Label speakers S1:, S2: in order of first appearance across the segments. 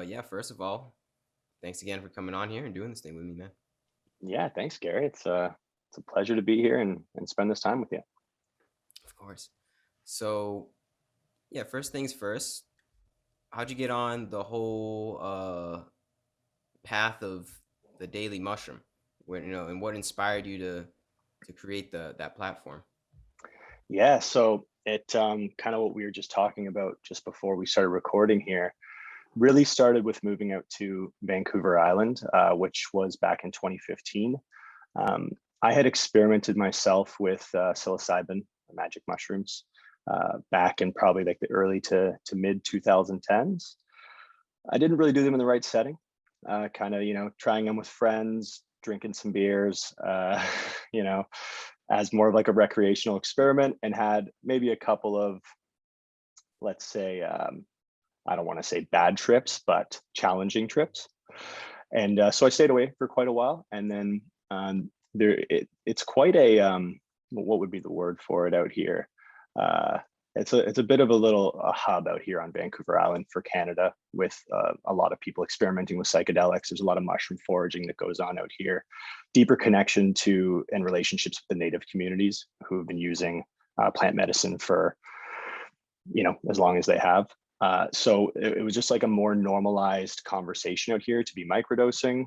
S1: Yeah, first of all, thanks again for coming on here and doing this thing with me, man.
S2: Yeah, thanks, Gary. It's a pleasure to be here and spend this time with you.
S1: Of course. So, yeah, first things first, how'd you get on the whole path of the daily mushroom? And what inspired you to create that platform?
S2: Yeah, so it kind of what we were just talking about just before we started recording here really started with moving out to Vancouver Island, which was back in 2015. Um, I had experimented myself with psilocybin, magic mushrooms, back in probably like the early to mid 2010s. I didn't really do them in the right setting. Kind of, trying them with friends, drinking some beers, you know, as more of like a recreational experiment, and had maybe a couple of, let's say, I don't want to say bad trips, but challenging trips. And so I stayed away for quite a while. And then it's quite a, what would be the word for it out here? Uh, it's a bit of a little hub out here on Vancouver Island for Canada, with a lot of people experimenting with psychedelics. There's a lot of mushroom foraging that goes on out here. Deeper connection to and relationships with the native communities who have been using plant medicine for as long as they have. So it was just like a more normalized conversation out here to be microdosing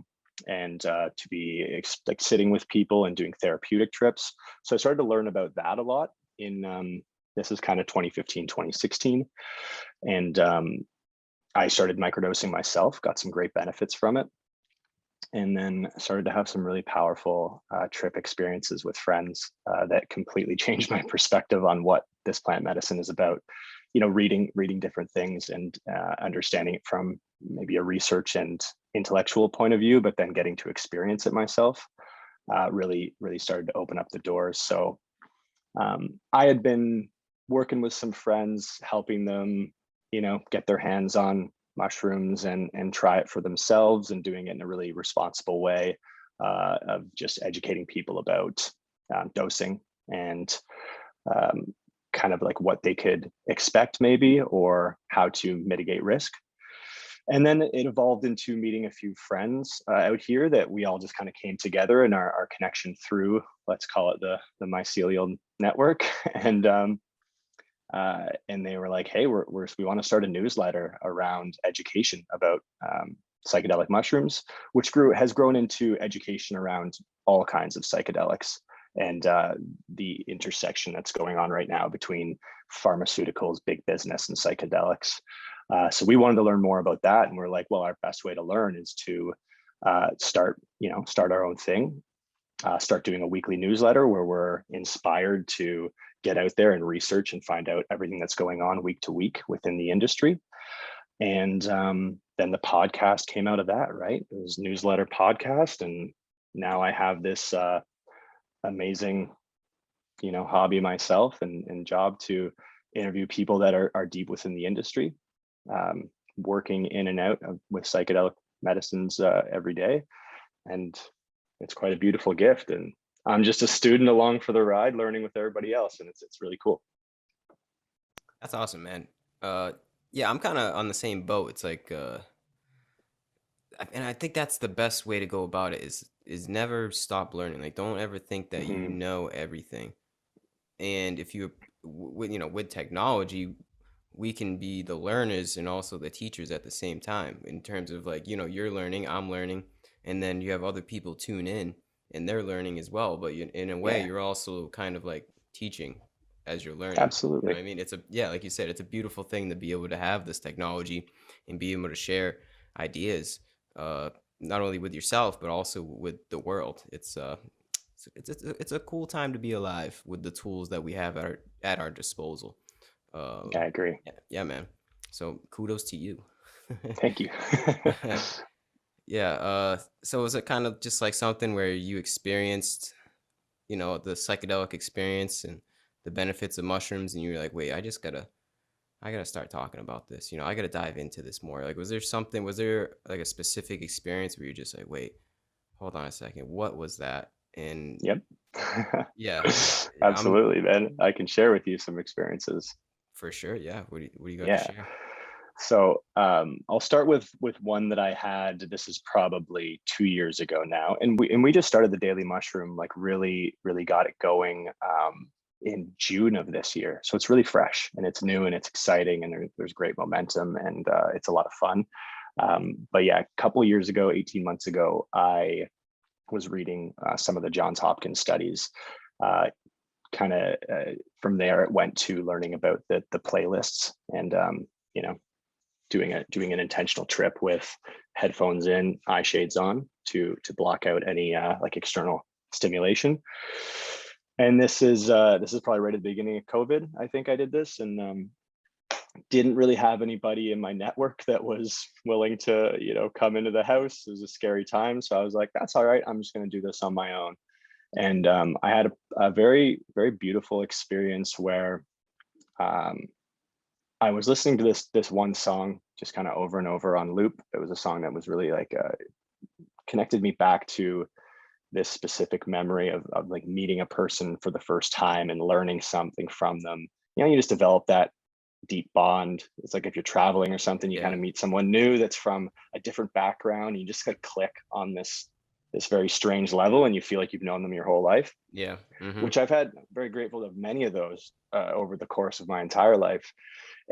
S2: and to be like sitting with people and doing therapeutic trips. So I started to learn about that a lot in this is kind of 2015, 2016. And I started microdosing myself, got some great benefits from it. And then started to have some really powerful trip experiences with friends that completely changed my perspective on what this plant medicine is about. Reading different things and understanding it from maybe a research and intellectual point of view, but then getting to experience it myself really started to open up the doors. So I had been working with some friends, helping them, get their hands on mushrooms and try it for themselves, and doing it in a really responsible way of just educating people about dosing and kind of like what they could expect maybe, or how to mitigate risk. And then it evolved into meeting a few friends out here that we all just kind of came together in our connection through, let's call it the mycelial network. And they were like, "Hey, we want to start a newsletter around education about psychedelic mushrooms," which has grown into education around all kinds of psychedelics, and the intersection that's going on right now between pharmaceuticals, big business, and psychedelics. So we wanted to learn more about that, and we're like, well, our best way to learn is to start our own thing, start doing a weekly newsletter where we're inspired to get out there and research and find out everything that's going on week to week within the industry. And then the podcast came out of that, right? It was newsletter podcast. And now I have this amazing, hobby myself and job to interview people that are deep within the industry, working in and out with psychedelic medicines every day. And it's quite a beautiful gift. And I'm just a student along for the ride, learning with everybody else. And it's really cool.
S1: That's awesome, man. Uh, yeah, I'm kind of on the same boat. It's like, and I think that's the best way to go about it is never stop learning. Like, don't ever think that you
S2: Hmm.
S1: know everything. And if you with technology, we can be the learners and also the teachers at the same time, in terms of like, you're learning, I'm learning, and then you have other people tune in and they're learning as well, but in a way
S2: Yeah,
S1: you're also kind of like teaching as you're learning. You know what
S2: absolutely.
S1: I mean? It's a yeah, like you said, it's a beautiful thing to be able to have this technology and be able to share ideas, uh not only with yourself but also with the world. It's a cool time to be alive with the tools that we have at our disposal.
S2: Yeah, I
S1: Um,
S2: agree.
S1: yeah, yeah, man. So kudos to you.
S2: Thank you.
S1: Yeah. So was it kind of just like something where you experienced, the psychedelic experience and the benefits of mushrooms, and you were like, wait, I gotta start talking about this. I gotta dive into this more. Like, was there like a specific experience where you're just like, wait, hold on a second, what was that? And
S2: Yep.
S1: yeah, yeah,
S2: Absolutely, man. I can share with you some experiences.
S1: for sure. Yeah. What do you got to
S2: Yeah.
S1: share?
S2: So I'll start with one that I had. This is probably 2 years ago now, and we just started the daily mushroom, like really got it going in June of this year. So it's really fresh and it's new and it's exciting and there's great momentum and it's a lot of fun. But yeah, a couple of years ago, 18 months ago, I was reading some of the Johns Hopkins studies. Uh, kind of From there, it went to learning about the playlists and you know doing an intentional trip with headphones in, eye shades on to block out any like external stimulation. And this is probably right at the beginning of COVID. I think I did this and didn't really have anybody in my network that was willing to come into the house. It was a scary time, so I was like, that's all right. I'm just going to do this on my own. And I had a very beautiful experience where um, I was listening to this one song just kind of over and over on loop. It was a song that was really like connected me back to this specific memory of like meeting a person for the first time and learning something from them. You just develop that deep bond. It's like if you're traveling or something, you kind
S1: Yeah.
S2: of meet someone new that's from a different background. And you just like click on this very strange level, and you feel like you've known them your whole life.
S1: Yeah.
S2: Which I've had very grateful of many of those over the course of my entire life.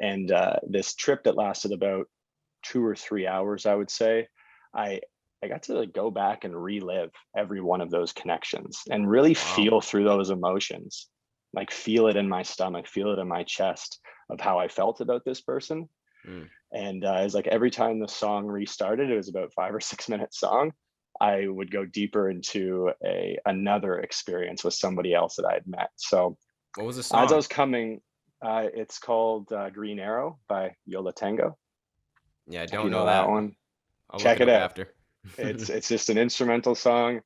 S2: And this trip that lasted about 2 or 3 hours, I would say, I I got to like go back and relive every one of those connections and really
S1: Wow.
S2: feel through those emotions, like feel it in my stomach, feel it in my chest of how I felt about this person.
S1: Mm.
S2: And it's like every time the song restarted, it was about 5 or 6 minute song. I would go deeper into another experience with somebody else that I had met. So
S1: What was the
S2: as I
S1: song?
S2: was coming, it's called Green Arrow by Yola Tango.
S1: Yeah, I
S2: If
S1: don't
S2: you
S1: know
S2: know that
S1: that.
S2: one,
S1: I'll look
S2: check
S1: it
S2: it
S1: up
S2: out.
S1: after.
S2: It's just an instrumental song.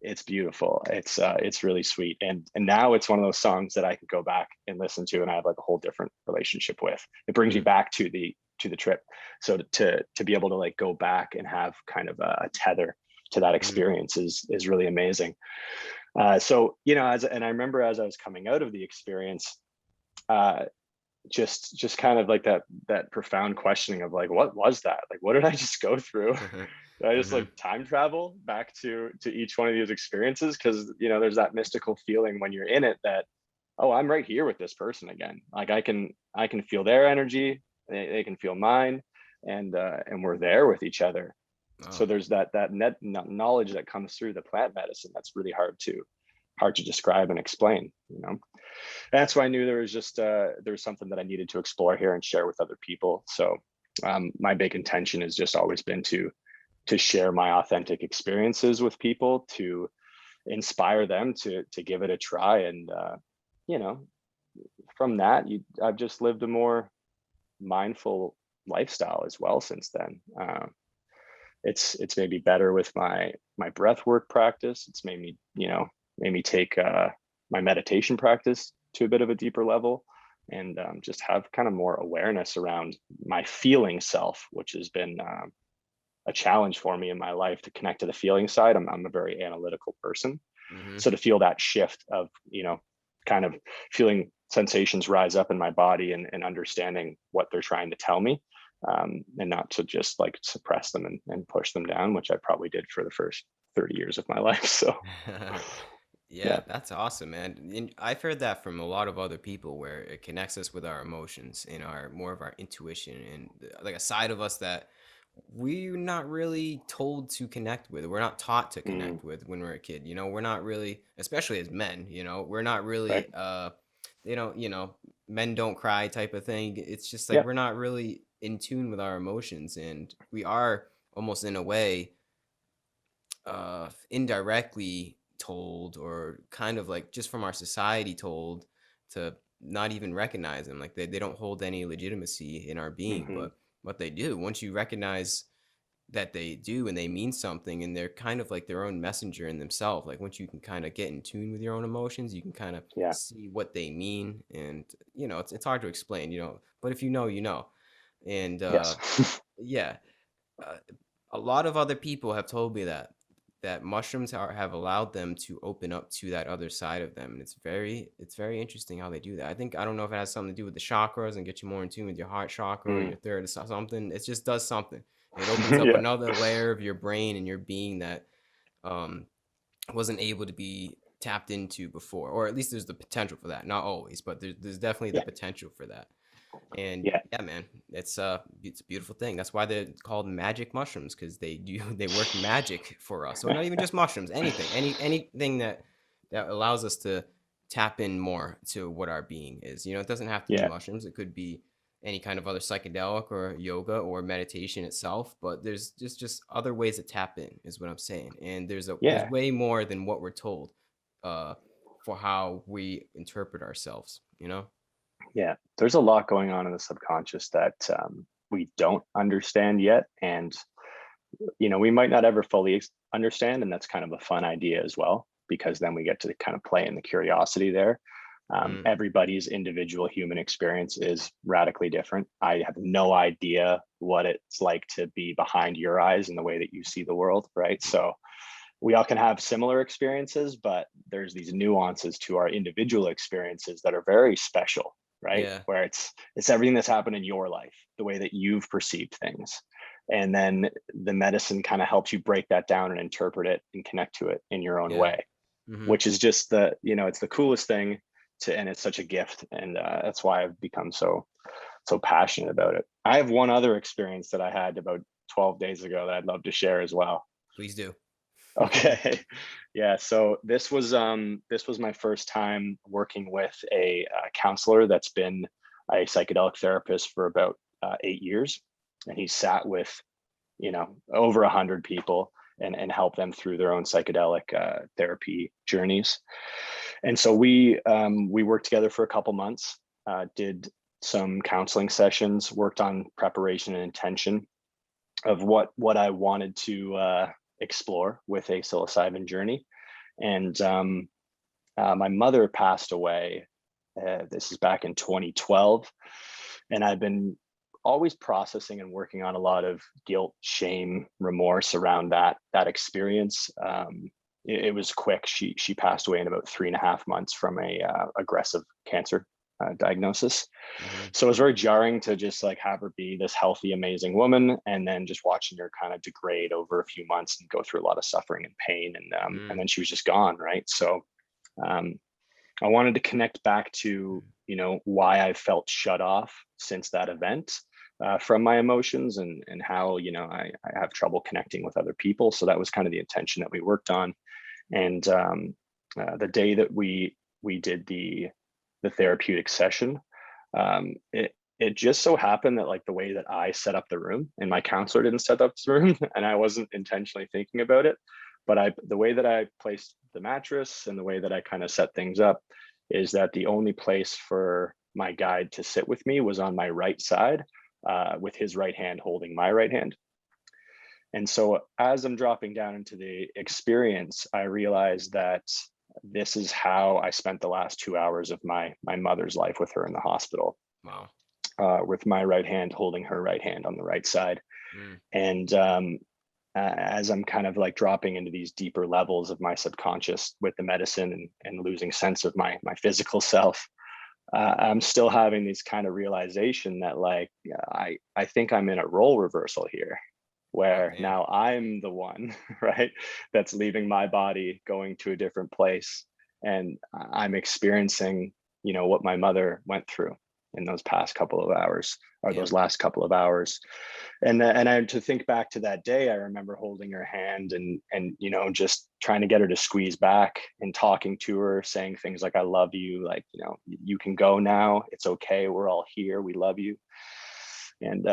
S2: It's beautiful. It's really sweet. And now it's one of those songs that I can go back and listen to, and I have like a whole different relationship with. It brings me
S1: Mm.
S2: back to the trip. So to be able to like go back and have kind of a tether to that
S1: Mm.
S2: experience is really amazing. So and I remember as I was coming out of the experience, uh, just kind of like that profound questioning of like, what was that? Like, what did I just go through? Did I just
S1: Mhm.
S2: like time travel back to each one of these experiences? Because there's that mystical feeling when you're in it that, oh, I'm right here with this person again. Like I can feel their energy, they can feel mine, and we're there with each other. So
S1: Wow.
S2: there's that knowledge that comes through the plant medicine that's really hard to describe and explain. That's why I knew there was something that I needed to explore here and share with other people. So my big intention has just always been to share my authentic experiences with people, to inspire them to give it a try. And you know from that, I've just lived a more mindful lifestyle as well since then. It's made me better with my breath work practice. It's made me take my meditation practice to a bit of a deeper level, and just have kind of more awareness around my feeling self, which has been a challenge for me in my life to connect to the feeling side. I'm a very analytical person,
S1: Mhm.
S2: so to feel that shift of kind of feeling sensations rise up in my body, and understanding what they're trying to tell me, and not to just like suppress them and push them down, which I probably did for the first 30 years of my life. So
S1: Yeah,
S2: yeah.
S1: that's awesome, man. And I've heard that from a lot of other people where it connects us with our emotions and our more of our intuition and like a side of us that we're not really told to connect with. We're not taught to
S2: Mm,
S1: connect with when we're a kid. We're not really, especially as men, we're not
S2: right.
S1: really they don't, men don't cry type of thing. It's just like
S2: Yeah.
S1: we're not really in tune with our emotions and we are almost in a way indirectly told or kind of like just from our society told to not even recognize them like they don't hold any legitimacy in our being
S2: Hmm.
S1: but what they do once you recognize that they do and they mean something and they're kind of like their own messenger in themselves like once you can kind of get in tune with your own emotions you can kind of
S2: Yeah.
S1: see what they mean and it's hard to explain but if you know and
S2: Yes.
S1: yeah uh, a lot of other people have told me that that mushrooms have allowed them to open up to that other side of them, and it's very interesting how they do that. I don't know if it has something to do with the chakras and get you more in tune with your heart chakra or
S2: Mm.
S1: your third or something. It just does something. It opens up
S2: Yeah.
S1: another layer of your brain and your being that um wasn't able to be tapped into before, or at least there's the potential for that. Not always, but there's definitely the
S2: Yeah.
S1: potential for that. And
S2: Yeah.
S1: yeah, man, it's a beautiful thing. That's why they're called magic mushrooms, because they do they work magic for us. So not even just mushrooms, anything, anything that allows us to tap in more to what our being is. It doesn't have to be
S2: Yeah.
S1: mushrooms. It could be any kind of other psychedelic or yoga or meditation itself. But there's just other ways to tap in, is what I'm saying. And there's
S2: Yeah.
S1: way more than what we're told, uh, for how we interpret ourselves.
S2: Yeah. There's a lot going on in the subconscious that we don't understand yet. And, we might not ever fully understand. And that's kind of a fun idea as well, because then we get to kind of play in the curiosity there.
S1: Mm,
S2: Everybody's individual human experience is radically different. I have no idea what it's like to be behind your eyes and the way that you see the world, right? So we all can have similar experiences, but there's these nuances to our individual experiences that are very special, right?
S1: yeah.
S2: Where it's everything that's happened in your life, the way that you've perceived things. And then the medicine kind of helps you break that down and interpret it and connect to it in your own
S1: Yeah.
S2: way,
S1: Mhm.
S2: which is just it's the coolest thing and it's such a gift. And that's why I've become so passionate about it. I have one other experience that I had about 12 days ago that I'd love to share as well.
S1: Please do.
S2: Okay. Yeah, so this was my first time working with a counselor that's been a psychedelic therapist for about 8 years, and he sat with over 100 people and helped them through their own psychedelic therapy journeys. And so we worked together for a couple months, did some counseling sessions, worked on preparation and intention of what I wanted to explore with a psilocybin journey. And my mother passed away. This is back in 2012, and I've been always processing and working on a lot of guilt, shame, remorse around that experience. It was quick. She passed away in about 3.5 months from a aggressive cancer diagnosis.
S1: Mhm.
S2: So it was very jarring to just like have her be this healthy, amazing woman, and then just watching her kind of degrade over a few months and go through a lot of suffering and pain, and
S1: Mm.
S2: then she was just gone, right? So um, I wanted to connect back to why I felt shut off since that event from my emotions, and how I have trouble connecting with other people. So that was kind of the intention that we worked on. And the day that we did the therapeutic session, it just so happened that like the way that I set up the room, and my counselor didn't set up the room, and I wasn't intentionally thinking about it, but the way that I placed the mattress and the way that I kind of set things up is that the only place for my guide to sit with me was on my right side, with his right hand holding my right hand. And so as I'm dropping down into the experience, I realized that this is how I spent the last 2 hours of my mother's life with her in the hospital,
S1: Wow.
S2: with my right hand holding her right hand on the right side.
S1: Mm.
S2: And as I'm kind of like dropping into these deeper levels of my subconscious with the medicine, and losing sense of my physical self, I'm still having these kind of realization that like, yeah, I think I'm in a role reversal here,
S1: Oh,
S2: where
S1: damn.
S2: now I'm the one, right, that's leaving my body, going to a different place, and I'm experiencing, what my mother went through in those past couple of hours, or
S1: Yeah.
S2: those last couple of hours. And I, to think back to that day, I remember holding her hand, and just trying to get her to squeeze back, and talking to her, saying things like, I love you, like, you can go now, it's okay, we're all here, we love you. And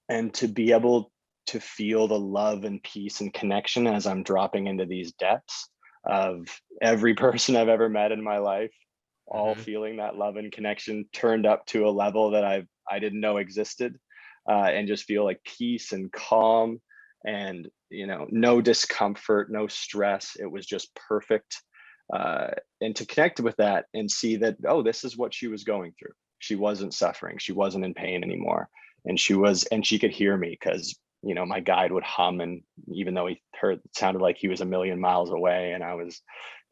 S2: and to be able to feel the love and peace and connection as I'm dropping into these depths of every person I've ever met in my life, all
S1: Mhm.
S2: feeling that love and connection turned up to a level that I didn't know existed, and just feel like peace and calm, and no discomfort, no stress. It was just perfect. And to connect with that and see that, oh, this is what she was going through. She wasn't suffering. She wasn't in pain anymore, and she could hear me, because my guide would hum, and even though he heard it sounded like he was a million miles away and I was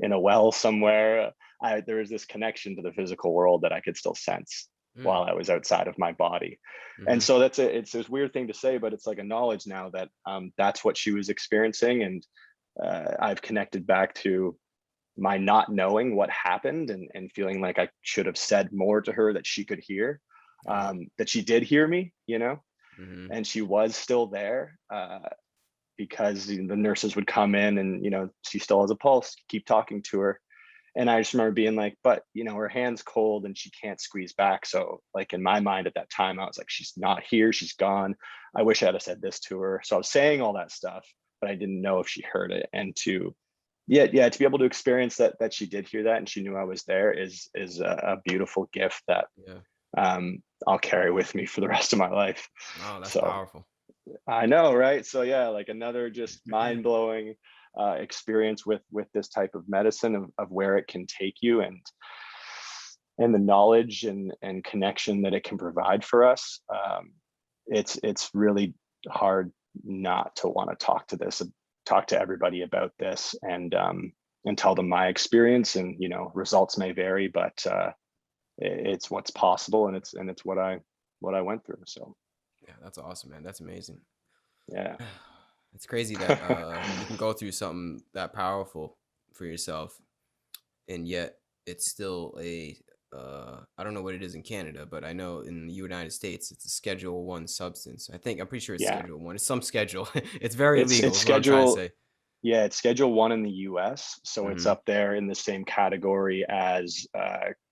S2: in a well somewhere, there was this connection to the physical world that I could still sense
S1: Mm,
S2: while I was outside of my body. And
S1: mhm.
S2: so it's this weird thing to say, but it's like a knowledge now that that's what she was experiencing. And I've connected back to my not knowing what happened, and feeling like I should have said more to her that she could hear,
S1: Uh,
S2: that she did hear me,
S1: mhm.
S2: and she was still there, because the nurses would come in, and she still has a pulse, keep talking to her. And I just remember being like, but her hand's cold and she can't squeeze back. So like in my mind at that time, I was like, she's not here, she's gone. I wish I had said this to her. So I was saying all that stuff, but I didn't know if she heard it. And to be able to experience that she did hear that and she knew I was there is a beautiful gift that
S1: Yeah.
S2: I'll carry with me for the rest of my life.
S1: Oh, that's
S2: So
S1: powerful.
S2: I know, right? So yeah, like another just mind-blowing experience with this type of medicine, of where it can take you, and the knowledge and connection that it can provide for us. It's really hard not to want to talk to everybody about this, and tell them my experience. And results may vary, but it's what's possible, and it's what I went through. So
S1: Yeah, that's awesome, man. That's amazing.
S2: yeah.
S1: It's crazy that you can go through something that powerful for yourself, and yet it's still a I don't know what it is in Canada, but I know in the United States it's a Schedule One substance. I'm pretty sure it's
S2: Yeah,
S1: Schedule One. It's some schedule. It's very
S2: it's
S1: illegal, is what I'm trying to
S2: schedule
S1: say.
S2: yeah, it's Schedule 1 in the US, so it's
S1: Hmm.
S2: up there in the same category as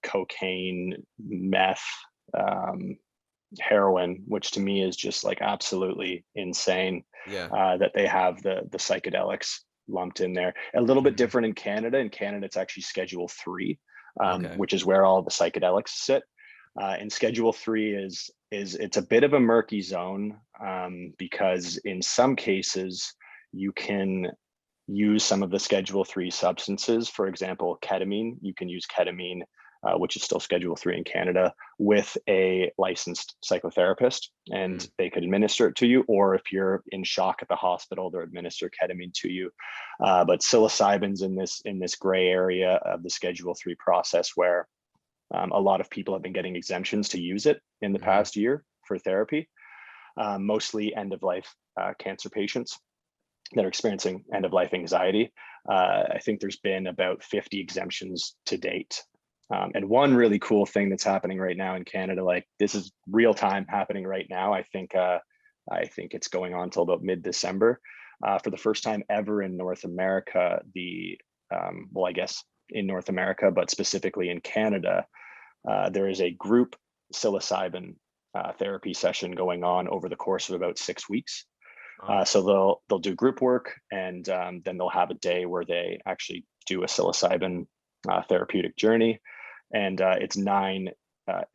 S2: cocaine, meth, um, heroin, which to me is just like absolutely insane,
S1: Yeah.
S2: that they have the psychedelics lumped in there. A little bit
S1: Hmm.
S2: different in Canada. In Canada, it's actually Schedule 3,
S1: Okay.
S2: which is where all the psychedelics sit. And Schedule 3 is it's a bit of a murky zone, because in some cases you can use some of the Schedule 3 substances. For example, ketamine. You can use ketamine, which is still Schedule 3 in Canada, with a licensed psychotherapist, and
S1: Mm.
S2: they could administer it to you. Or if you're in shock at the hospital, they'll administer ketamine to you. But psilocybin's in this gray area of the Schedule 3 process, where a lot of people have been getting exemptions to use it in the
S1: Hmm.
S2: past year for therapy, mostly end of life cancer patients that are experiencing end of life anxiety. I think there's been about 50 exemptions to date. And one really cool thing that's happening right now in Canada, like this is real time happening right now. I think it's going on until about mid-December. For the first time ever in North America, well, I guess in North America, but specifically in Canada, there is a group psilocybin therapy session going on over the course of about 6 weeks.
S1: Oh.
S2: So they'll do group work, and then they'll have a day where they actually do a psilocybin therapeutic journey, and it's 9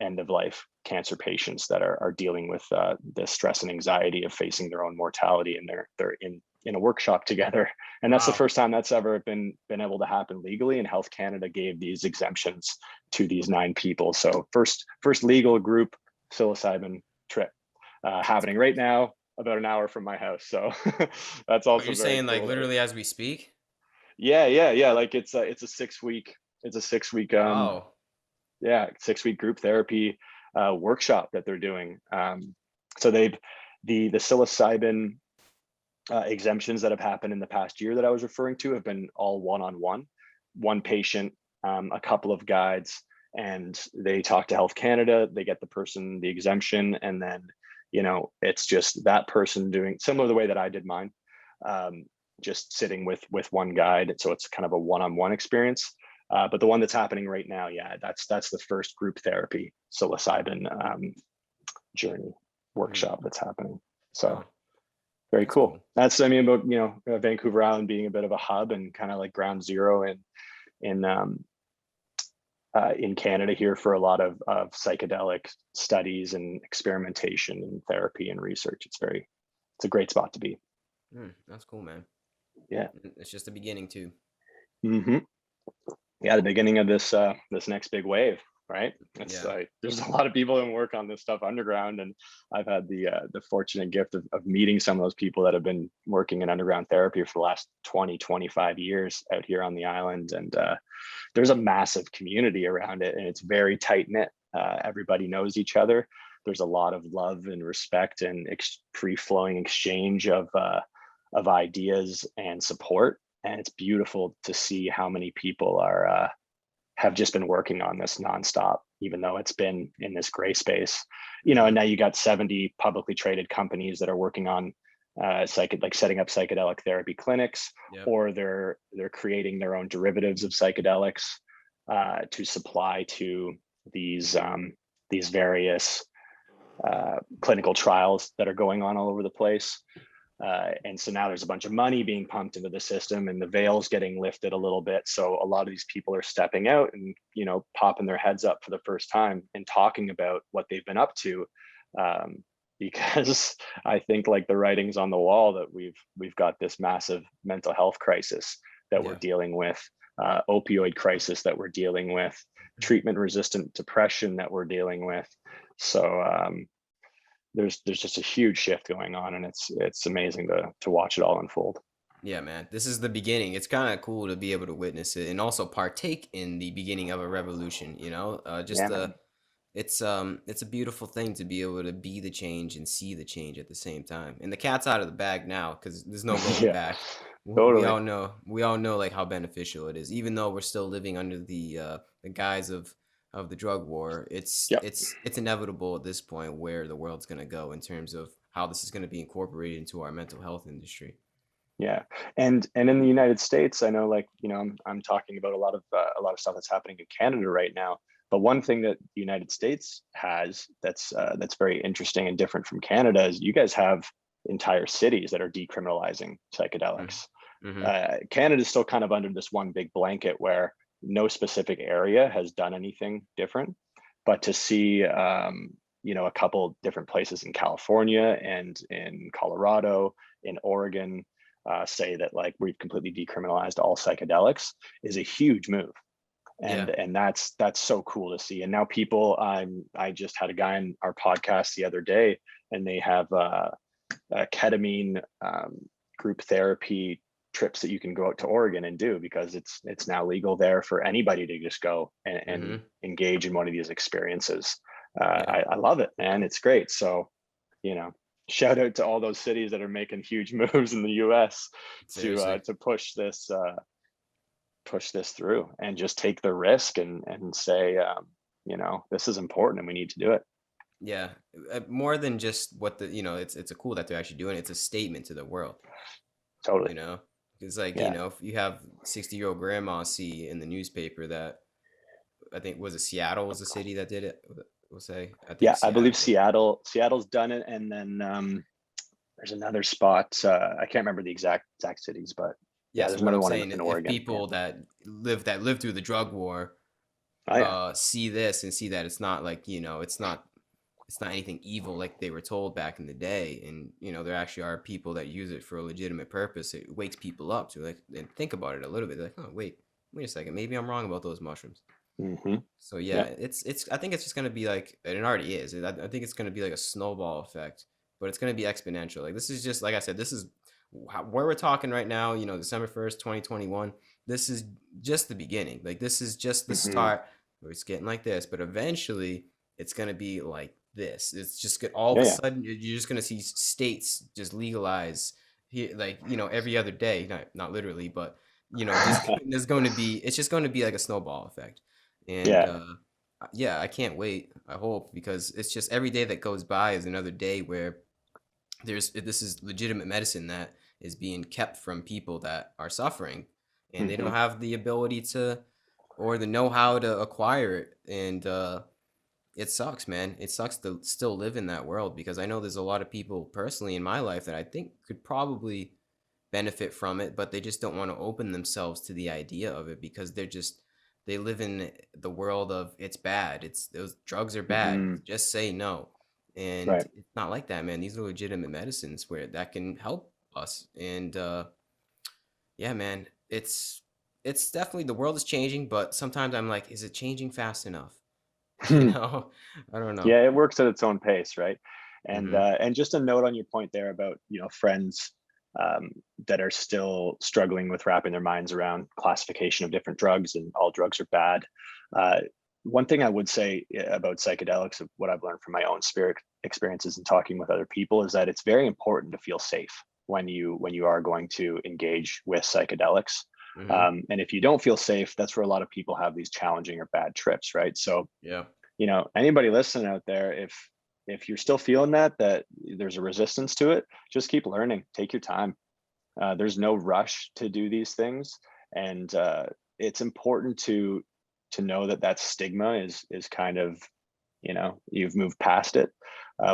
S2: end of life cancer patients that are dealing with the stress and anxiety of facing their own mortality, and they're in a workshop together. And that's the
S1: Wow.
S2: first time that's ever been able to happen legally. And Health Canada gave these exemptions to these 9 people. So first legal group psilocybin trip
S1: That's
S2: happening right
S1: crazy.
S2: now, about an hour from my house. So that's
S1: Oh,
S2: also
S1: you're
S2: very
S1: saying like
S2: cool.
S1: literally as we speak?
S2: Yeah. Like it's a 6 week
S1: Wow.
S2: 6 week group therapy workshop that they're doing. So they've the psilocybin exemptions that have happened in the past year that I was referring to have been all one-on-one, one patient, a couple of guides, and they talk to Health Canada. They get the person the exemption, and then it's just that person doing similar to the way that I did mine, um, just sitting with one guide. So it's kind of a one-on-one experience. But the one that's happening right now, yeah, that's the first group therapy psilocybin journey
S1: Mm.
S2: workshop that's happening. So
S1: Wow.
S2: very
S1: That's
S2: cool.
S1: cool.
S2: That's I mean about Vancouver Island being a bit of a hub and kind of like ground zero in in Canada here for a lot of psychedelic studies and experimentation and therapy and research. It's a great spot to be.
S1: That's cool, man.
S2: Yeah.
S1: It's just the beginning too.
S2: Hmm. Yeah, the beginning of this next big wave. right? It's
S1: Yeah.
S2: like there's a lot of people that work on this stuff underground, and I've had the fortunate gift of meeting some of those people that have been working in underground therapy for the last 20, 25 years out here on the island, and there's a massive community around it, and it's very tight knit. Everybody knows each other. There's a lot of love and respect and free flowing exchange of ideas and support, and it's beautiful to see how many people are have just been working on this nonstop, even though it's been in this gray space. And
S1: Hmm.
S2: now you got 70 publicly traded companies that are working on like setting up psychedelic therapy clinics,
S1: Yep.
S2: or they're creating their own derivatives of psychedelics to supply to these these various clinical trials that are going on all over the place. And so now there's a bunch of money being pumped into the system, and the veil's getting lifted a little bit. So a lot of these people are stepping out and popping their heads up for the first time and talking about what they've been up to. Because I think like the writing's on the wall that we've got this massive mental health crisis that we're
S1: Yeah.
S2: dealing with, opioid crisis that we're dealing with, treatment resistant depression that we're dealing with. So there's just a huge shift going on, and it's amazing to watch it all unfold.
S1: Yeah, man. This is the beginning. It's kind of cool to be able to witness it and also partake in the beginning of a revolution,
S2: Yeah,
S1: just
S2: man.
S1: it's a beautiful thing to be able to be the change and see the change at the same time. And the cat's out of the bag now because there's no going
S2: Yeah,
S1: back. We
S2: totally.
S1: all know, we all know like how beneficial it is, even though we're still living under the guise of the drug war. It's
S2: Yep.
S1: it's it's inevitable at this point where the world's gonna go in terms of how this is gonna be incorporated into our mental health industry.
S2: Yeah, and in the United States, I know, like, I'm talking about a lot of stuff that's happening in Canada right now. But one thing that the United States has that's very interesting and different from Canada is you guys have entire cities that are decriminalizing psychedelics.
S1: Mm-hmm.
S2: Canada is still kind of under this one big blanket where no specific area has done anything different. But to see, a couple different places in California and in Colorado, in Oregon, say that like we've completely decriminalized all psychedelics is a huge move,
S1: Yeah.
S2: and that's so cool to see. And now people, I just had a guy on our podcast the other day, and they have a ketamine group therapy trips that you can go out to Oregon and do, because it's now legal there for anybody to just go and
S1: Mm-hmm.
S2: engage in one of these experiences.
S1: Yeah.
S2: I love it, man. It's great. So, you know, shout out to all those cities that are making huge moves in the U.S.
S1: Seriously.
S2: To push this through and just take the risk and say, this is important and we need to do it.
S1: Yeah. More than just what it's a cool that they're actually doing it. It's a statement to the world,
S2: Totally.
S1: you know? It's like,
S2: Yeah.
S1: if you have 60-year-old grandma see in the newspaper that I think was it Seattle was the city that did it. We'll say I think
S2: Yeah. I believe
S1: Seattle.
S2: Seattle's done it. And then there's another spot. I can't remember the exact cities, but
S1: Yeah,
S2: yeah,
S1: so
S2: there's
S1: what
S2: another
S1: I'm
S2: one
S1: saying,
S2: in
S1: if
S2: Oregon. Yeah.
S1: people that lived through the drug war
S2: Oh yeah.
S1: see this and see that it's not like, it's not anything evil like they were told back in the day, and there actually are people that use it for a legitimate purpose. It wakes people up to like and think about it a little bit. They're like, oh wait a second, maybe I'm wrong about those mushrooms.
S2: Hmm.
S1: So yeah,
S2: Yeah.
S1: it's I think it's just gonna be like, and it already is. I think it's gonna be like a snowball effect, but it's gonna be exponential. Like this is just like I said, this is where we're talking right now. December 1st, 2021. This is just the beginning. Like this is just the
S2: Hmm.
S1: start. Where it's getting like this, but eventually it's gonna be like this. It's just all of
S2: Yeah.
S1: a
S2: Yeah.
S1: sudden you're just gonna see states just legalize here, like every other day. Not literally, but just there's going to be. It's just going to be like a snowball effect. And
S2: Yeah.
S1: yeah, I can't wait. I hope, because it's just every day that goes by is another day where this is legitimate medicine that is being kept from people that are suffering, and they
S2: Hmm.
S1: don't have the ability to or the know-how to acquire it. And it sucks, man. It sucks to still live in that world, because I know there's a lot of people personally in my life that I think could probably benefit from it, but they just don't want to open themselves to the idea of it because they live in the world of it's bad. It's those drugs are bad.
S2: Hmm.
S1: Just say no. And
S2: Right.
S1: it's not like that, man. These are legitimate medicines where that can help us. And yeah, man, it's definitely the world is changing, but sometimes I'm like, is it changing fast enough? You know, I don't know.
S2: Yeah, it works at its own pace, right?
S1: Hmm.
S2: And just a note on your point there about, friends um, that are still struggling with wrapping their minds around classification of different drugs and all drugs are bad. Uh, One thing I would say about psychedelics, of what I've learned from my own spirit experiences and talking with other people, is that it's very important to feel safe when you are going to engage with psychedelics.
S1: Hmm.
S2: And if you don't feel safe, that's where a lot of people have these challenging or bad trips, right? So
S1: Yeah.
S2: anybody listening out there, if you're still feeling that there's a resistance to it, just keep learning, take your time. There's no rush to do these things, and it's important to know that stigma is kind of, you've moved past it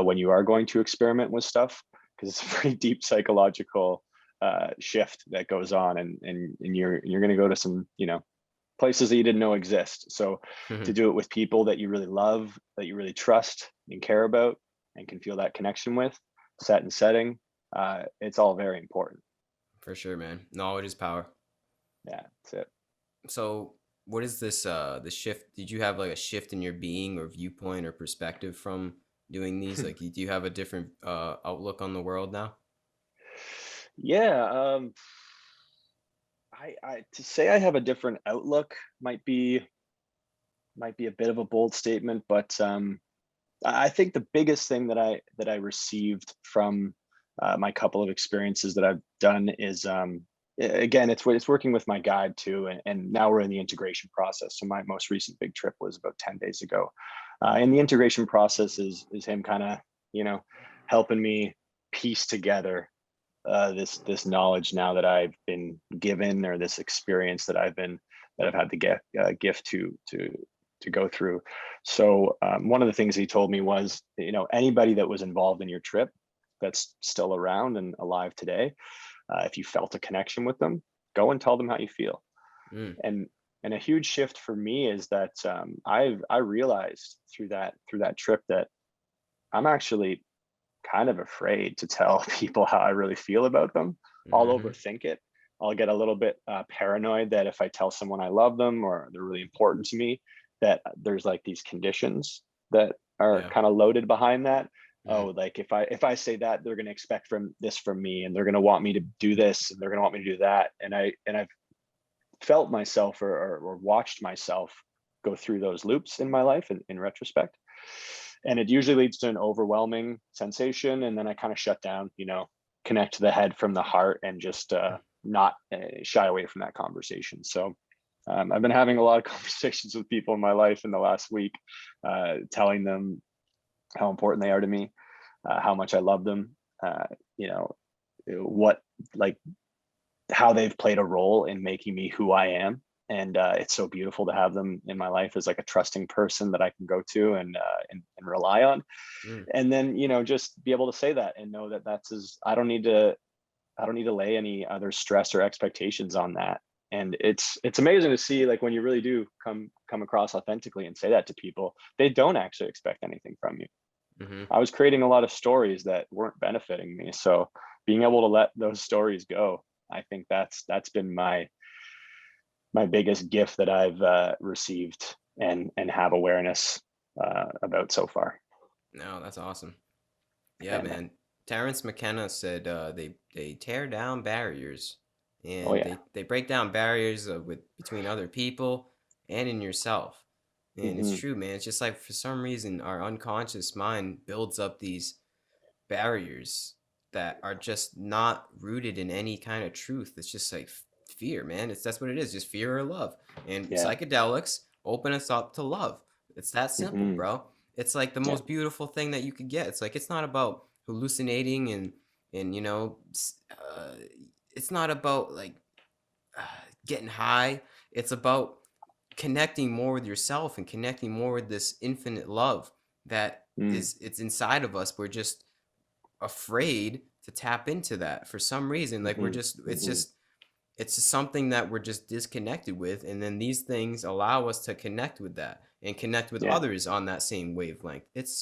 S2: when you are going to experiment with stuff, because it's a pretty deep psychological shift that goes on, and you're going to go to some, places that you didn't know exist. So to do it with people that you really love, that you really trust and care about, and can feel that connection with, set and setting, it's all very important.
S1: For sure, man. Knowledge is power.
S2: Yeah, that's it.
S1: So, what is this the shift? Did you have like a shift in your being or viewpoint or perspective from doing these? Like, do you have a different outlook on the world now?
S2: Yeah, I to say I have a different outlook might be a bit of a bold statement, but I think the biggest thing that I received from my couple of experiences that I've done is, again, it's working with my guide too, and now we're in the integration process. So my most recent big trip was about 10 days ago, and the integration process is him kind of, helping me piece together this knowledge now that I've been given, or this experience that I've had the gift to go through. So one of the things he told me was, anybody that was involved in your trip that's still around and alive today, if you felt a connection with them, go and tell them how you feel.
S1: Mm,
S2: And a huge shift for me is that I realized through that trip that I'm actually kind of afraid to tell people how I really feel about them. I'll
S1: mm-hmm.
S2: overthink it. I'll get a little bit paranoid that if I tell someone I love them or they're really important to me, that there's like these conditions that are
S1: Yeah.
S2: kind of loaded behind that. Oh,
S1: Mm,
S2: like if I say that, they're going to expect from me, and they're going to want me to do this, and they're going to want me to do that. And I've felt myself, or watched myself go through those loops in my life in retrospect, and it usually leads to an overwhelming sensation, and then I kind of shut down, connect the head from the heart, and just not shy away from that conversation. So I've been having a lot of conversations with people in my life in the last week, telling them how important they are to me, how much I love them, you know what, like, how they've played a role in making me who I am. And it's so beautiful to have them in my life as like a trusting person that I can go to, and rely on.
S1: mm,
S2: And then, just be able to say that and know that I don't need to lay any other stress or expectations on that. And it's amazing to see, like, when you really do come across authentically and say that to people, they don't actually expect anything from you.
S1: mm-hmm.
S2: I was creating a lot of stories that weren't benefiting me. So being able to let those stories go, I think that's been my biggest gift that I've received and have awareness about so far.
S1: No, that's awesome. Yeah,
S2: Yeah, man.
S1: man. Terrence McKenna said they tear down barriers,
S2: Oh
S1: and
S2: yeah.
S1: they break down barriers with between other people and in yourself. And it's
S2: Hmm.
S1: true, man. It's just like for some reason our unconscious mind builds up these barriers that are just not rooted in any kind of truth. It's just like fear, man. It's that's what it is, just fear or love. And
S2: Yeah.
S1: psychedelics open us up to love. It's that simple,
S2: Hmm.
S1: bro. It's like the
S2: Yeah.
S1: most beautiful thing that you could get. It's like it's not about hallucinating and it's not about like uh, getting high. It's about connecting more with yourself and connecting more with this infinite love that
S2: Mm.
S1: is it's inside of us. We're just afraid to tap into that for some reason. Like we're
S2: Hmm.
S1: just
S2: Hmm.
S1: it's just something that we're just disconnected with, and then these things allow us to connect with that and connect with
S2: Yeah.
S1: others on that same wavelength. It's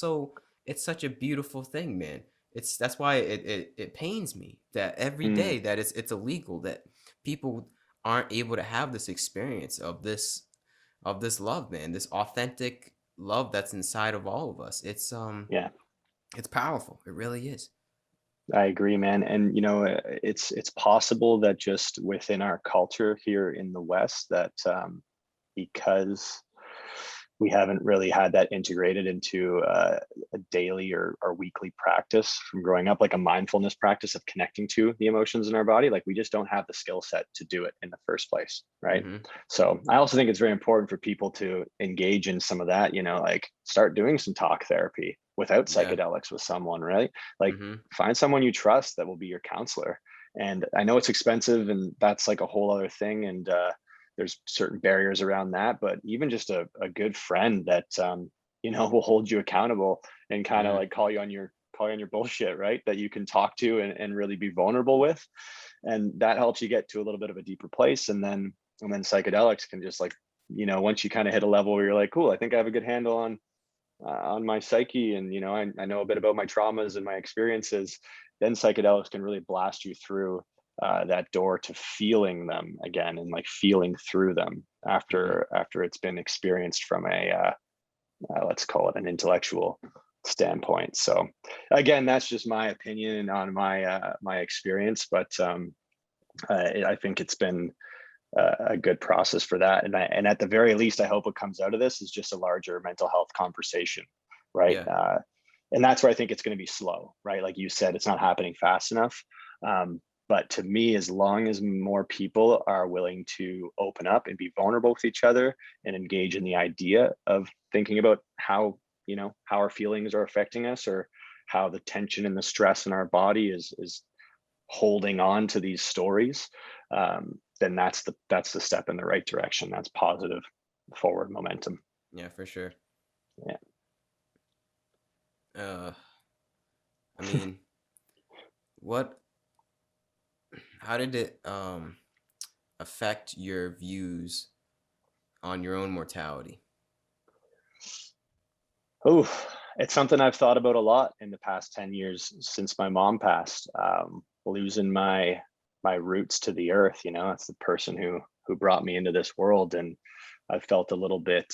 S1: such a beautiful thing, man. It's that's why it pains me that every
S2: Mm.
S1: day that it's illegal that people aren't able to have this experience of this love, man, this authentic love that's inside of all of us.
S2: Yeah.
S1: It's powerful. It really is.
S2: I agree, man. And it's possible that just within our culture here in the West, that because we haven't really had that integrated into a daily or weekly practice from growing up, like a mindfulness practice of connecting to the emotions in our body. Like we just don't have the skill set to do it in the first place, right?
S1: Hmm.
S2: So I also think it's very important for people to engage in some of that, like start doing some talk therapy without
S1: Yeah.
S2: psychedelics with someone, right? Like
S1: Hmm.
S2: find someone you trust that will be your counselor. And I know it's expensive, and that's like a whole other thing. And there's certain barriers around that, but even just a good friend that will hold you accountable and kind of
S1: Hmm.
S2: like call you on your bullshit, right? That you can talk to and really be vulnerable with. And that helps you get to a little bit of a deeper place. And then psychedelics can just like, once you kind of hit a level where you're like, cool, I think I have a good handle on my psyche, and I know a bit about my traumas and my experiences, then psychedelics can really blast you through that door to feeling them again, and like feeling through them
S1: Hmm.
S2: after it's been experienced from a let's call it an intellectual standpoint. So again, that's just my opinion on my experience, but I think it's been a good process for that. And at the very least, I hope what comes out of this is just a larger mental health conversation, right?
S1: Yeah.
S2: And that's where I think it's going to be slow, right? Like you said, it's not happening fast enough. But to me, as long as more people are willing to open up and be vulnerable with each other and engage in the idea of thinking about how our feelings are affecting us, or how the tension and the stress in our body is holding on to these stories, then that's the step in the right direction. That's positive forward momentum.
S1: Yeah, for sure.
S2: Yeah.
S1: Uh, I mean, what, how did it affect your views on your own mortality?
S2: Oh, it's something I've thought about a lot in the past 10 years since my mom passed. Losing my roots to the earth, that's the person who brought me into this world. And I felt a little bit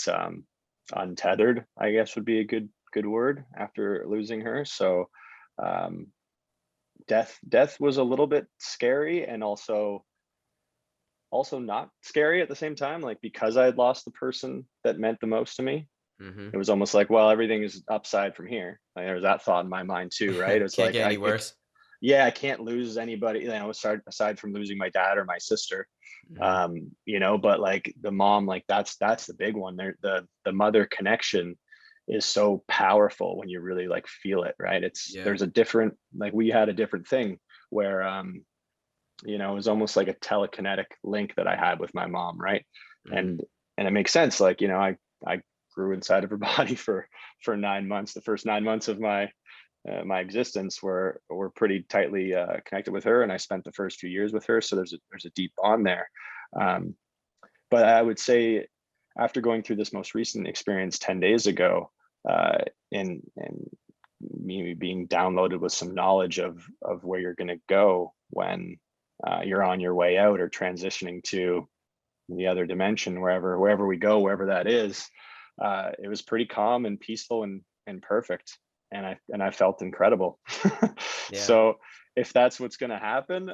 S2: untethered, I guess would be a good word, after losing her. So um, death was a little bit scary, and also not scary at the same time, like because I had lost the person that meant the most to me.
S1: Mm-hmm.
S2: It was almost like, well, everything is upside from here. Like, there was that thought in my mind too, right? It's
S1: Can't
S2: like
S1: get any worse.
S2: yeah, I can't lose anybody, aside from losing my dad or my sister.
S1: Hmm.
S2: But like the mom, like that's the big one there. The mother connection is so powerful when you really like feel it, right?
S1: Yeah.
S2: There's a different, like we had a different thing where it was almost like a telekinetic link that I had with my mom, right?
S1: Hmm.
S2: And it makes sense. Like, I grew inside of her body for 9 months. The first 9 months of my existence were pretty tightly connected with her, and I spent the first few years with her. So there's a deep bond there. Um, but I would say, after going through this most recent experience 10 days ago, and me being downloaded with some knowledge of where you're going to go when you're on your way out or transitioning to the other dimension, wherever we go, wherever that is, it was pretty calm and peaceful and perfect, and I felt incredible.
S1: Yeah.
S2: So if that's what's going to happen,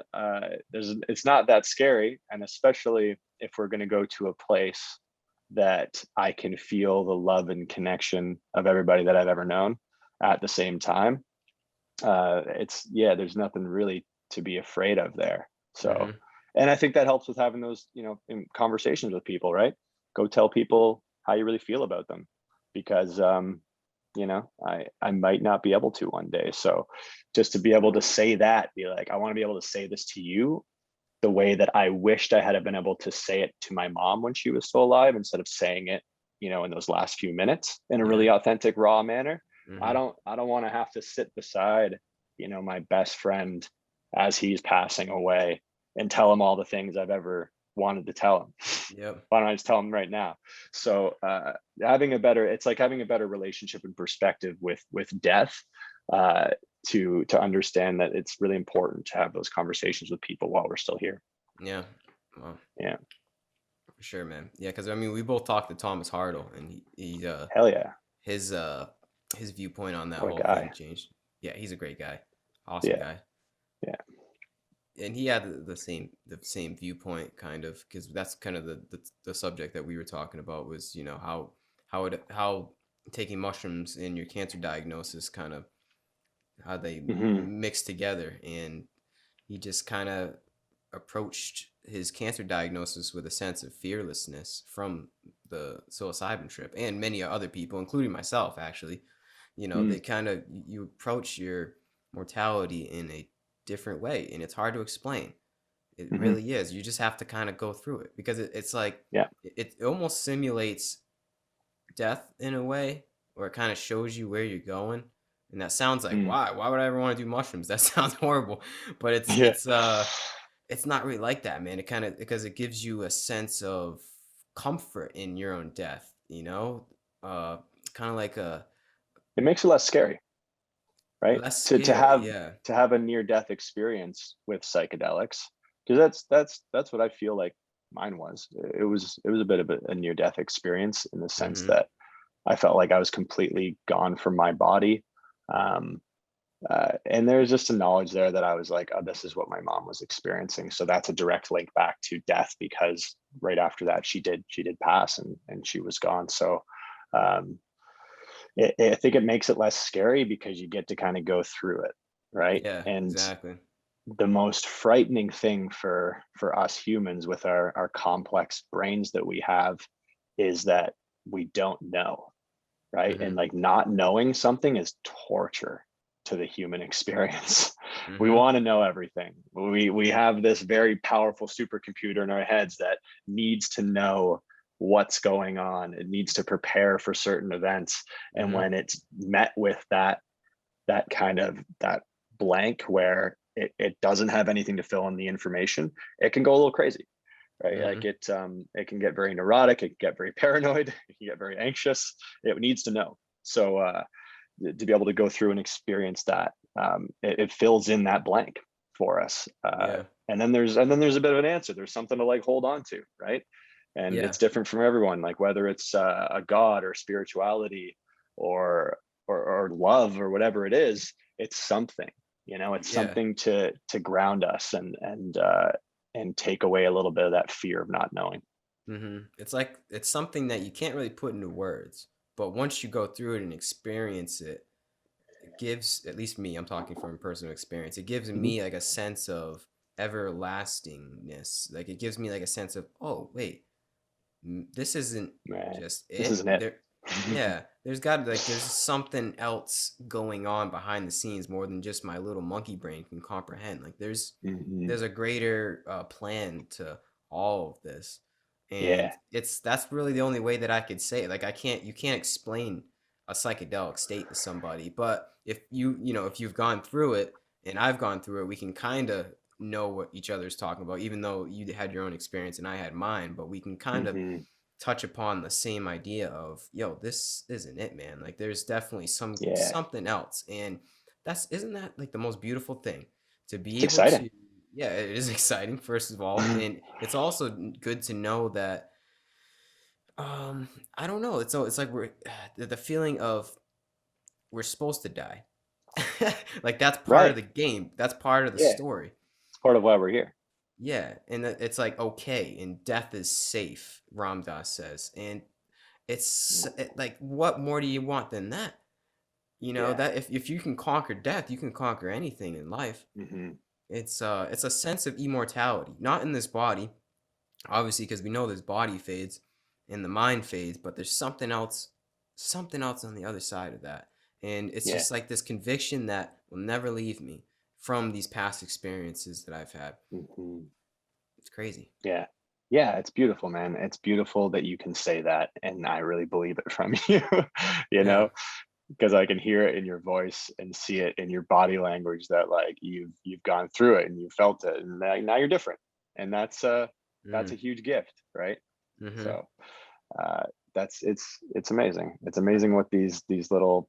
S2: it's not that scary, and especially if we're going to go to a place that I can feel the love and connection of everybody that I've ever known at the same time. It's yeah, there's nothing really to be afraid of there. So,
S1: Hmm.
S2: and I think that helps with having those, in conversations with people, right? Go tell people how you really feel about them, because I might not be able to one day. So just to be able to say that, be like, I want to be able to say this to you the way that I wished I had been able to say it to my mom when she was still alive, instead of saying it, in those last few minutes in a
S1: Yeah.
S2: really authentic, raw manner. I
S1: Hmm.
S2: don't I don't want to have to sit beside, my best friend as he's passing away and tell him all the things I've ever wanted to tell him.
S1: Yep.
S2: Why don't I just tell him right now? So it's like having a better relationship and perspective with death, uh, to understand that it's really important to have those conversations with people while we're still here.
S1: Yeah. Well,
S2: Yeah.
S1: For sure, man. Yeah, because I mean, we both talked to Thomas Hartle, and
S2: Hell yeah.
S1: his uh his viewpoint on that
S2: What a
S1: whole thing
S2: guy.
S1: changed. Yeah, he's a great guy, awesome
S2: Yeah.
S1: guy,
S2: Yeah.
S1: and he had the same viewpoint, kind of, because that's kind of the subject that we were talking about was, how taking mushrooms in your cancer diagnosis, kind of how they
S2: Hmm.
S1: mix together, and he just kind of approached his cancer diagnosis with a sense of fearlessness from the psilocybin trip, and many other people, including myself, actually.
S2: Mm.
S1: They kind of, you approach your mortality in a different way, and it's hard to explain. It
S2: Hmm.
S1: really is. You just have to kind of go through it, because it's like
S2: Yeah.
S1: it almost simulates death in a way, where it kind of shows you where you're going. And that sounds like,
S2: Mm.
S1: why would I ever want to do mushrooms? That sounds horrible. But it's
S2: Yeah.
S1: it's it's not really like that, man. It kind of, because it gives you a sense of comfort in your own death, uh kind of like a
S2: It makes it less scary, right?
S1: less
S2: To
S1: scary.
S2: have
S1: Yeah.
S2: a near death experience with psychedelics, because that's what I feel like mine was. It was a bit of a near death experience in the sense
S1: Mm-hmm.
S2: that I felt like I was completely gone from my body. Um, and there's just a knowledge there that I was like, oh, this is what my mom was experiencing. So that's a direct link back to death, because right after that she did pass, and she was gone. So um, I think it makes it less scary because you get to kind of go through it, right?
S1: Yeah,
S2: And
S1: exactly.
S2: the most frightening thing for us humans with our complex brains that we have is that we don't know, right? And
S1: Mm-hmm.
S2: like not knowing something is torture to the human experience. We
S1: Mm-hmm.
S2: want to know everything. We have this very powerful supercomputer in our heads that needs to know what's going on. It needs to prepare for certain events. And
S1: Mm-hmm.
S2: when it's met with that kind of that blank where it doesn't have anything to fill in the information, it can go a little crazy, right?
S1: Mm-hmm.
S2: Like it can get very neurotic, it can get very paranoid, it can get very anxious. It needs to know. So to be able to go through and experience that, it fills in that blank for us.
S1: Yeah.
S2: And then there's a bit of an answer. There's something to like hold on to, right? And
S1: Yeah.
S2: it's different from everyone. Like whether it's a god or spirituality or or love or whatever it is, it's something. It's
S1: Yeah.
S2: something to ground us and take away a little bit of that fear of not knowing.
S1: It's like, it's something that you can't really put into words, but once you go through it and experience it, it gives, at least me, I'm talking from personal experience, it gives
S2: Mhm.
S1: me like a sense of everlastingness. Like, it gives me like a sense of, oh wait, this isn't
S2: Right.
S1: just
S2: This
S1: it.
S2: isn't it.
S1: There, yeah, there's something else going on behind the scenes, more than just my little monkey brain can comprehend. Like,
S2: Mhm.
S1: there's a greater plan to all of this, and
S2: Yeah.
S1: that's really the only way that I could say it. Like, you can't explain a psychedelic state to somebody, but if you've gone through it and I've gone through it, we can kind of know what each other's talking about, even though you had your own experience and I had mine, but we can kind of
S2: Hmm.
S1: touch upon the same idea of, yo, this isn't it, man. Like, there's definitely
S2: Yeah.
S1: something else. And isn't that like the most beautiful thing, to be
S2: It's
S1: able
S2: exciting.
S1: to, yeah, it is exciting, first of all. And it's also good to know that, I don't know, it's like we're the feeling of we're supposed to die. Like, that's part of
S2: Right.
S1: the game, that's part of the
S2: Yeah.
S1: story.
S2: It's part of why we're here.
S1: Yeah, and it's like, okay, and death is safe, Ram Dass says, and like, what more do you want than that?
S2: Yeah.
S1: That if you can conquer death, you can conquer anything in life.
S2: Hmm.
S1: It's a sense of immortality, not in this body, obviously, because we know this body fades and the mind fades, but there's something else on the other side of that, and it's
S2: Yeah.
S1: just like this conviction that will never leave me from these past experiences that I've had.
S2: Hmm.
S1: It's crazy.
S2: Yeah. Yeah. It's beautiful, man. It's beautiful that you can say that. And I really believe it from you, you
S1: Yeah.
S2: know, because I can hear it in your voice and see it in your body language that like you've gone through it and you felt it. And now you're different. And that's a
S1: Mm.
S2: huge gift, right?
S1: Mm-hmm.
S2: So uh, it's amazing. It's amazing what these little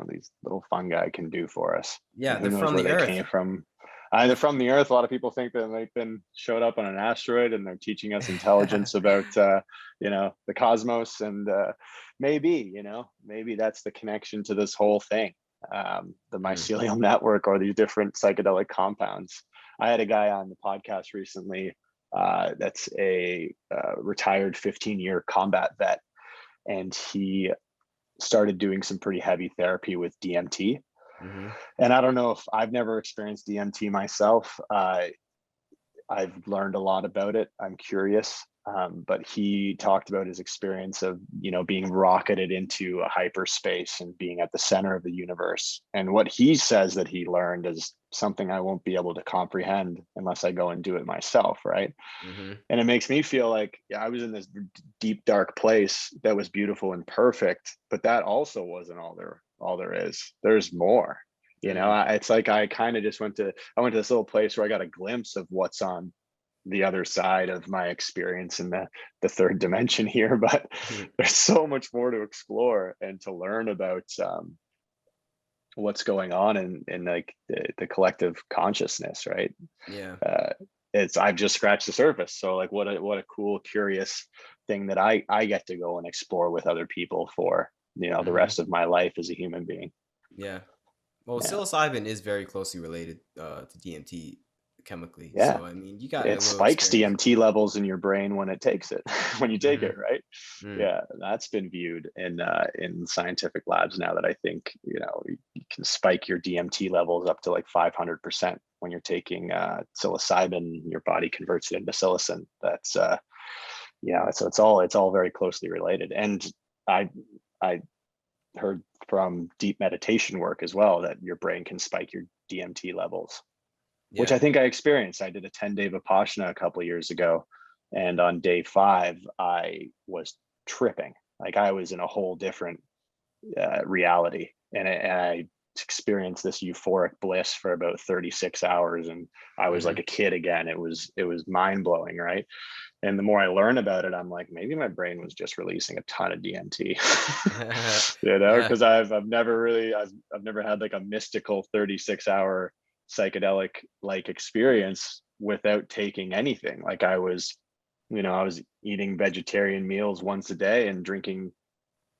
S2: these little fungi can do for us,
S1: Yeah,
S2: and who
S1: they're
S2: knows
S1: from
S2: where
S1: the
S2: they
S1: earth.
S2: came from. They're from the Earth. A lot of people think that they've been showed up on an asteroid and they're teaching us intelligence about, the cosmos. And maybe, maybe that's the connection to this whole thing, the
S1: Mm,
S2: mycelial network or these different psychedelic compounds. I had a guy on the podcast recently that's a retired 15-year combat vet, and he started doing some pretty heavy therapy with DMT.
S1: mhm,
S2: And I don't know, if I've never experienced DMT myself. I've learned a lot about it. I'm curious. But he talked about his experience of, being rocketed into a hyperspace and being at the center of the universe. And what he says that he learned is something I won't be able to comprehend unless I go and do it myself, right?
S1: mhm.
S2: And it makes me feel like, yeah, I was in this deep, dark place that was beautiful and perfect, but that also wasn't all there is. There's more.
S1: Mm,
S2: It's like I kind of just I went to this little place where I got a glimpse of what's on the other side of my experience in the third dimension here. But
S1: mhm.
S2: there's so much more to explore and to learn about, what's going on in like the collective consciousness, right?
S1: Yeah.
S2: uh it's I've just scratched the surface. So like, what a cool, curious thing that I get to go and explore with other people for, the
S1: Mhm.
S2: rest of my life as a human being.
S1: Yeah. Well,
S2: Yeah.
S1: psilocybin is very closely related to DMT chemically.
S2: Yeah,
S1: So, I mean, you got a
S2: it
S1: little
S2: spikes
S1: experience.
S2: DMT levels in your brain when it takes it, when you take it,
S1: Mhm.
S2: right?
S1: Mm.
S2: Yeah, that's been viewed in scientific labs now, that I think, you can spike your DMT levels up to like 500% when you're taking psilocybin. Your body converts it into psilocin. That's so it's all very closely related. And I I heard from deep meditation work as well that your brain can spike your DMT levels, which
S1: Yeah.
S2: I think I experienced. I did a 10-day Vipassana a couple of years ago. And on day 5, I was tripping. Like, I was in a whole different reality. And I experienced this euphoric bliss for about 36 hours. And I was like
S1: Mhm.
S2: a kid again. It was mind blowing, right? And the more I learn about it, I'm like, maybe my brain was just releasing a ton of DMT,
S1: Yeah.
S2: because I've never had like a mystical 36-hour psychedelic like experience without taking anything. Like, I was eating vegetarian meals once a day and drinking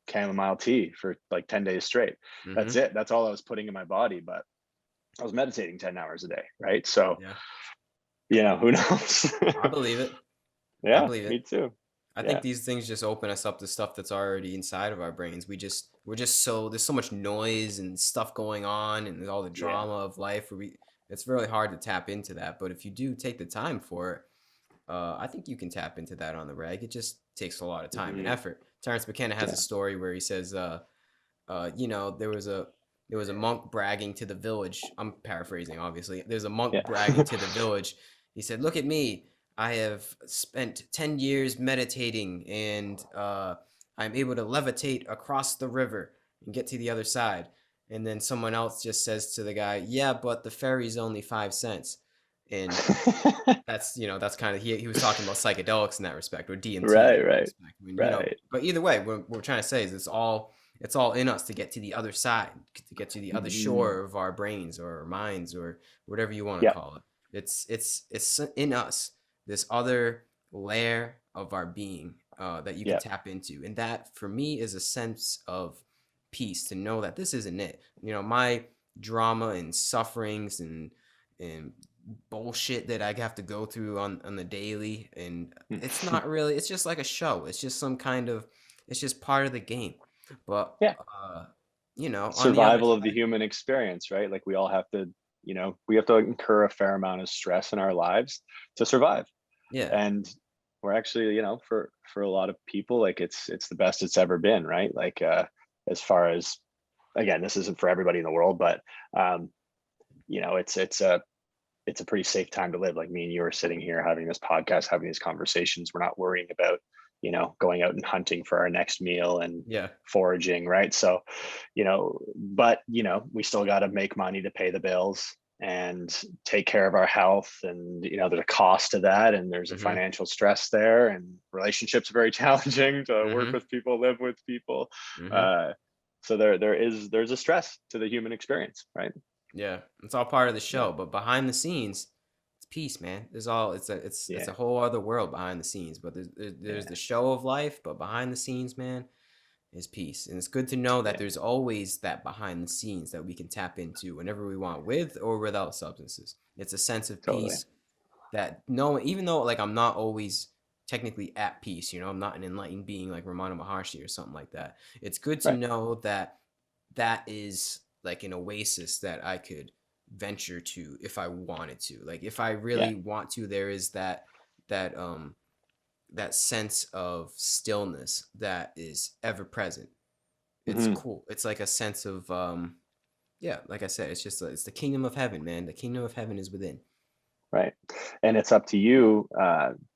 S2: chamomile tea for like 10 days straight. That's
S1: Mhm.
S2: it. That's all I was putting in my body. But I was meditating 10 hours a day, right? So,
S1: Yeah.
S2: who knows?
S1: I believe it. I
S2: Yeah,
S1: believe
S2: me
S1: it.
S2: too.
S1: I think
S2: Yeah.
S1: these things just open us up to stuff that's already inside of our brains. We're just so there's so much noise and stuff going on and all the
S2: Yeah.
S1: drama of life where it's really hard to tap into that. But if you do take the time for it, I think you can tap into that on the reg. It just takes a lot of time and
S2: Hmm.
S1: effort. Terrence McKenna has a
S2: Yeah.
S1: story where he says, there was a monk bragging to the village. I'm paraphrasing, obviously. There's a monk
S2: Yeah.
S1: bragging to the village. He said, "Look at me. I have spent 10 years meditating, and I'm able to levitate across the river and get to the other side." And then someone else just says to the guy, "Yeah, but the ferry's only 5 cents." And that's kind of he was talking about psychedelics in that respect, or DMT in
S2: Right,
S1: that
S2: right,
S1: respect. I mean,
S2: right.
S1: but either way, what we're trying to say is it's all in us to get to the other side, to get to the other
S2: Mhm.
S1: shore of our brains or our minds or whatever you want to
S2: Yeah,
S1: call it. It's in us, this other layer of our being that you can
S2: yeah,
S1: tap into, and that for me is a sense of peace to know that this isn't it. My drama and sufferings and bullshit that I have to go through on the daily, and it's not really. It's just like a show. It's just some kind of. It's just part of the game. But
S2: yeah.
S1: on the other
S2: Survival of the
S1: side,
S2: human experience, right? Like, we all have to, we have to incur a fair amount of stress in our lives to survive.
S1: yeah,
S2: And we're actually, for a lot of people, like, it's the best it's ever been, right? Like, as far as, again, this isn't for everybody in the world, but um, it's a pretty safe time to live. Like, me and you are sitting here having this podcast, having these conversations. We're not worrying about, going out and hunting for our next meal and
S1: yeah,
S2: foraging, right? So, but we still got to make money to pay the bills and take care of our health. And, there's a cost to that, and there's a
S1: mm-hmm,
S2: financial stress there, and relationships are very challenging to work
S1: mm-hmm,
S2: with people, live with people.
S1: mm-hmm,
S2: Uh, so there's a stress to the human experience, right?
S1: Yeah, it's all part of the
S2: Yeah.
S1: show, but behind the scenes, it's peace, man. There's all it's a
S2: Yeah.
S1: whole other world behind the scenes, but there's
S2: Yeah.
S1: the show of life, but behind the scenes, man, is peace. And it's good to know that
S2: Yeah.
S1: there's always that behind the scenes that we can tap into whenever we want, with or without substances. It's a sense of
S2: Totally.
S1: peace that no, even though like I'm not always technically at peace, I'm not an enlightened being like Ramana Maharshi or something like that. It's good to
S2: Right.
S1: know that that is like an oasis that I could venture to if I wanted to. Like if I
S2: Yeah.
S1: really want to, there is that that sense of stillness that is ever present. It's
S2: Hmm.
S1: cool. It's like a sense of yeah, like I said, it's just it's the kingdom of heaven, man. The kingdom of heaven is within.
S2: Right. And it's up to you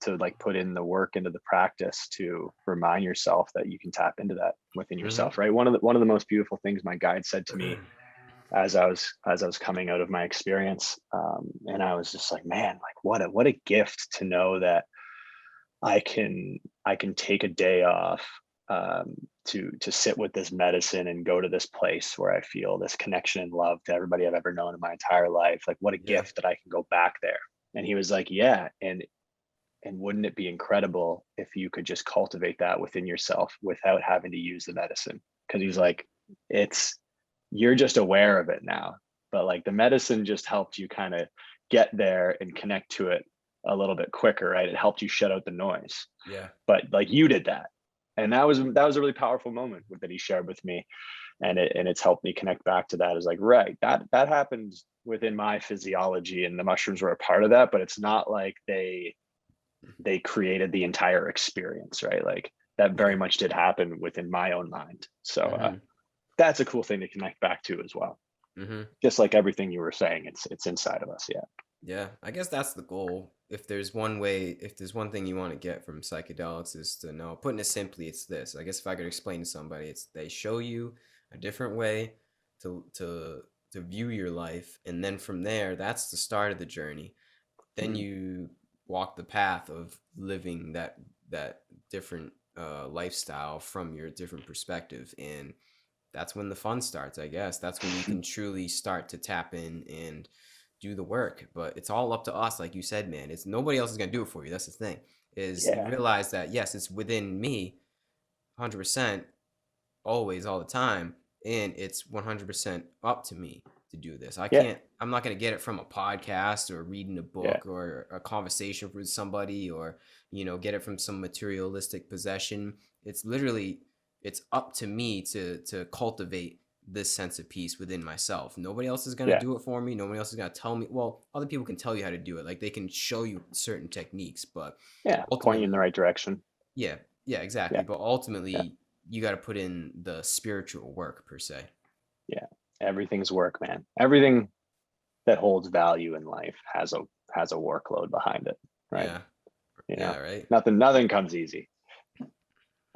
S2: to like put in the work into the practice to remind yourself that you can tap into that within
S1: Mm-hmm.
S2: yourself. Right. One of the most beautiful things my guide said to me as I was coming out of my experience, and I was just like, man, like what a gift to know that I can take a day off, to sit with this medicine and go to this place where I feel this connection and love to everybody I've ever known in my entire life. Like, what a
S1: Yeah.
S2: gift that I can go back there. And he was like, yeah, and wouldn't it be incredible if you could just cultivate that within yourself without having to use the medicine? Because he's
S1: Mm-hmm.
S2: like, it's you're just aware of it now, but like the medicine just helped you kind of get there and connect to it a little bit quicker, right? It helped you shut out the noise,
S1: Yeah.
S2: but like you did that, and that was a really powerful moment that he shared with me, and it's helped me connect back to that. Is like, right, that happened within my physiology, and the mushrooms were a part of that, but it's not like they created the entire experience, right? Like that very
S1: Yeah.
S2: much did happen within my own mind. So
S1: Mm-hmm.
S2: that's a cool thing to connect back to as well.
S1: Mm-hmm.
S2: Just like everything you were saying, it's inside of us. Yeah.
S1: Yeah, I guess that's the goal. If there's one thing you want to get from psychedelics is to know, putting it simply, it's this. I guess if I could explain to somebody, it's they show you a different way to view your life, and then from there, that's the start of the journey. Then
S2: Mhm.
S1: you walk the path of living that different lifestyle from your different perspective, and that's when the fun starts, I guess. That's when you can truly start to tap in and do the work. But it's all up to us, like you said, man. It's nobody else is gonna do it for you. That's the thing. Is you
S2: Yeah.
S1: realize that yes, it's within me, 100%, always, all the time, and it's 100% up to me to do this.
S2: Yeah.
S1: I'm not gonna get it from a podcast or reading a
S2: Yeah.
S1: book or a conversation with somebody or get it from some materialistic possession. It's literally it's up to me to cultivate this sense of peace within myself. Nobody else is gonna
S2: Yeah.
S1: do it for me. Nobody else is gonna tell me. Well, other people can tell you how to do it. Like they can show you certain techniques, but
S2: Yeah. Point you in the
S1: ultimately,
S2: right direction.
S1: yeah, yeah, exactly.
S2: Yeah.
S1: But
S2: Yeah.
S1: ultimately, you got to put in the spiritual work per se.
S2: Yeah. Everything's work, man. Everything that holds value in life has a workload behind it, right?
S1: Yeah,
S2: You
S1: yeah,
S2: know,
S1: right.
S2: nothing comes easy.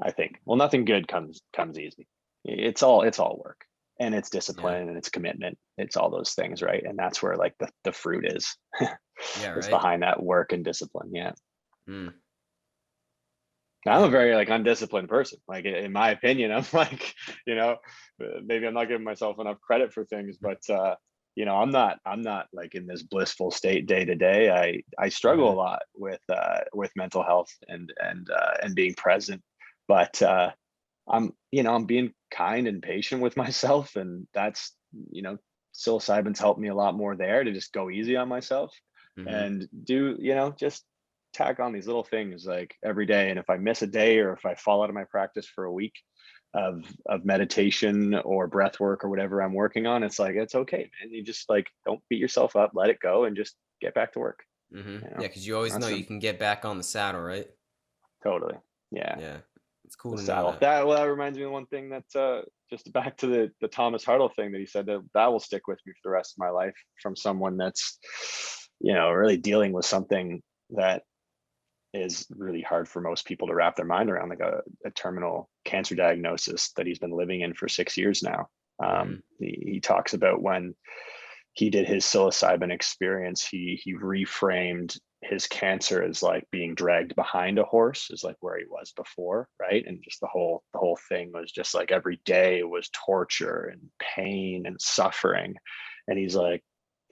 S2: I think. Well, nothing good comes easy. It's all work, and it's
S1: Yeah,
S2: discipline and it's commitment. It's all those things, right? And that's where like the fruit is,
S1: yeah,
S2: is
S1: right.
S2: behind that work and discipline. Yeah.
S1: Mm,
S2: I'm
S1: yeah,
S2: a
S1: man.
S2: very like undisciplined person. Like in my opinion, I'm like, maybe I'm not giving myself enough credit for things, but I'm not like in this blissful state day to day. I struggle a
S1: Hmm.
S2: lot with mental health and being present, but I'm being kind and patient with myself, and that's you know psilocybin's helped me a lot more there to just go easy on myself
S1: Hmm.
S2: and do just tack on these little things like every day. And if I miss a day or if I fall out of my practice for a week of meditation or breath work or whatever I'm working on, it's like it's okay, man. You just like don't beat yourself up, let it go, and just get back to work.
S1: Hmm.
S2: You
S1: Yeah,
S2: know,
S1: because you always know
S2: that's
S1: you can get back on the saddle, right?
S2: totally, yeah.
S1: Yeah, it's cool
S2: The
S1: to know
S2: saddle.
S1: that.
S2: That reminds me of one thing that just back to the Thomas Hartle thing that he said that will stick with me for the rest of my life from someone that's really dealing with something that is really hard for most people to wrap their mind around, like a terminal cancer diagnosis that he's been living in for 6 years now.
S1: Hmm.
S2: He talks about when he did his psilocybin experience, he reframed his cancer as like being dragged behind a horse is like where he was before, right? And just the whole thing was just like every day was torture and pain and suffering. And he's like,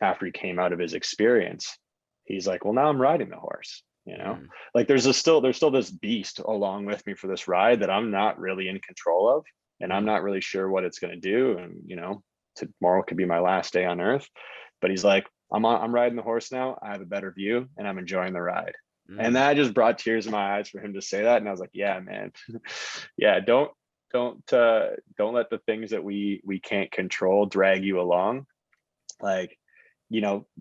S2: after he came out of his experience, he's like, well, now I'm riding the horse, you know,
S1: Mm,
S2: like there's still this beast along with me for this ride that I'm not really in control of. And I'm
S1: mm,
S2: not really sure what it's going to do. And, tomorrow could be my last day on earth. But he's like, I'm riding the horse now. I have a better view and I'm enjoying the ride. And
S1: mm.
S2: that just brought tears in my eyes for him to say that. And I was like, yeah, man. Yeah, don't let the things that we can't control drag you along. Like,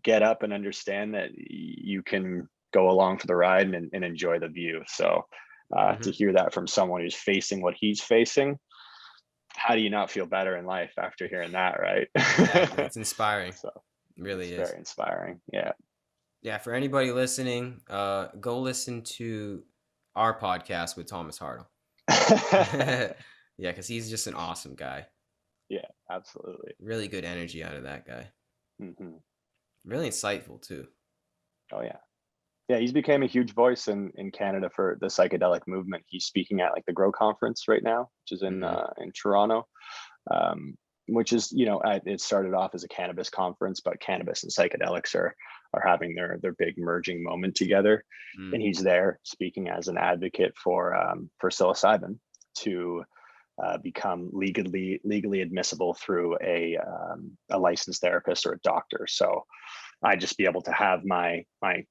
S2: get up and understand that you can go along for the ride and enjoy the view. So to
S1: Mhm.
S2: hear that from someone who's facing what he's facing, how do you not feel better in life after hearing that, right?
S1: Exactly. It's inspiring.
S2: So
S1: It really
S2: it's
S1: is.
S2: very inspiring. Yeah.
S1: Yeah, for anybody listening, go listen to our podcast with Thomas Hartle. Yeah, because he's just an awesome guy.
S2: Yeah, absolutely.
S1: Really good energy out of that guy.
S2: Hmm.
S1: Really insightful too.
S2: Oh yeah. Yeah, he's became a huge voice in Canada for the psychedelic movement. He's speaking at like the Grow conference right now, which is
S1: Hmm.
S2: in Toronto. um, which is, it started off as a cannabis conference, but cannabis and psychedelics are having their big merging moment together.
S1: Mm.
S2: And he's there speaking as an advocate for psilocybin to become legally admissible through a licensed therapist or a doctor. So I just be able to have my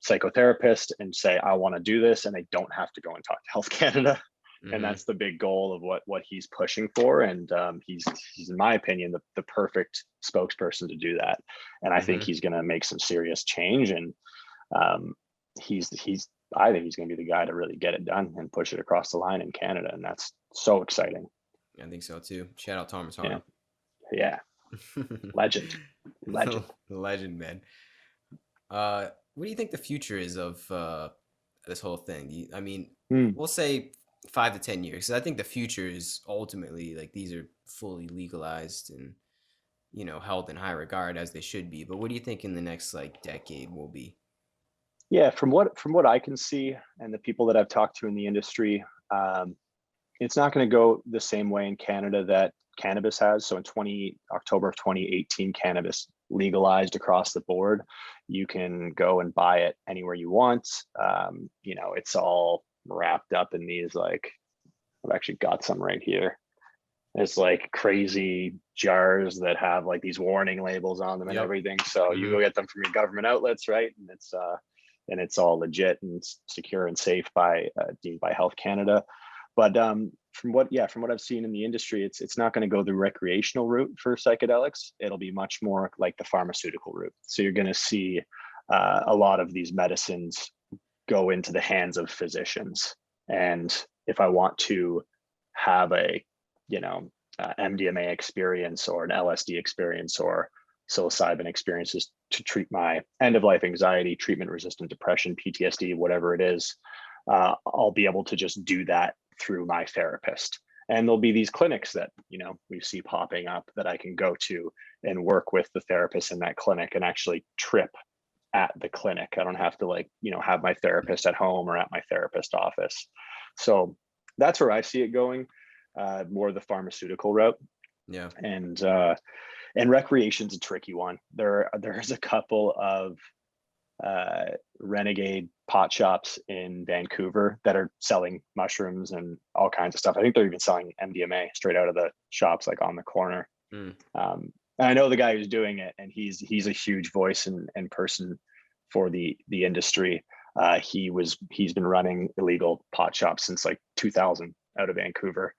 S2: psychotherapist and say I want to do this, and I don't have to go and talk to Health Canada. And
S1: Hmm.
S2: that's the big goal of what he's pushing for. And he's in my opinion the perfect spokesperson to do that. And I think
S1: Hmm.
S2: he's going to make some serious change. And um, he's I think he's going to be the guy to really get it done and push it across the line in Canada. And that's so exciting.
S1: I think so too. Shout out Thomas
S2: Yeah,
S1: Hartle.
S2: yeah, legend, legend.
S1: Legend, man. What do you think the future is of this whole thing? I mean,
S2: Hmm.
S1: we'll say 5 to 10 years. 'Cause I think the future is ultimately like these are fully legalized and held in high regard as they should be. But what do you think in the next like decade will be?
S2: Yeah, from what I can see, and the people that I've talked to in the industry, um, it's not going to go the same way in Canada that cannabis has. So in October of 2018, cannabis legalized across the board. You can go and buy it anywhere you want. It's all wrapped up in these like, I've actually got some right here. It's like crazy jars that have like these warning labels on them and
S1: Yep.
S2: everything. So you
S1: Hmm.
S2: go get them from your government outlets, right? And it's all legit and secure and safe by deemed by Health Canada. But from what I've seen in the industry, it's not going to go the recreational route for psychedelics. It'll be much more like the pharmaceutical route. So you're going to see a lot of these medicines go into the hands of physicians. And if I want to have a, MDMA experience or an LSD experience or psilocybin experiences to treat my end of life anxiety, treatment resistant depression, PTSD, whatever it is, I'll be able to just do that through my therapist. And there'll be these clinics that, we see popping up that I can go to and work with the therapist in that clinic and actually trip at the clinic. I don't have to have my therapist at home or at my therapist office. So that's where I see it going, more the pharmaceutical route.
S1: Yeah.
S2: And recreation's a tricky one. There's a couple of renegade pot shops in Vancouver that are selling mushrooms and all kinds of stuff. I think they're even selling MDMA straight out of the shops, like on the corner.
S1: Mm.
S2: And I know the guy who's doing it, and he's a huge voice and person for the industry. He's been running illegal pot shops since like 2000 out of Vancouver.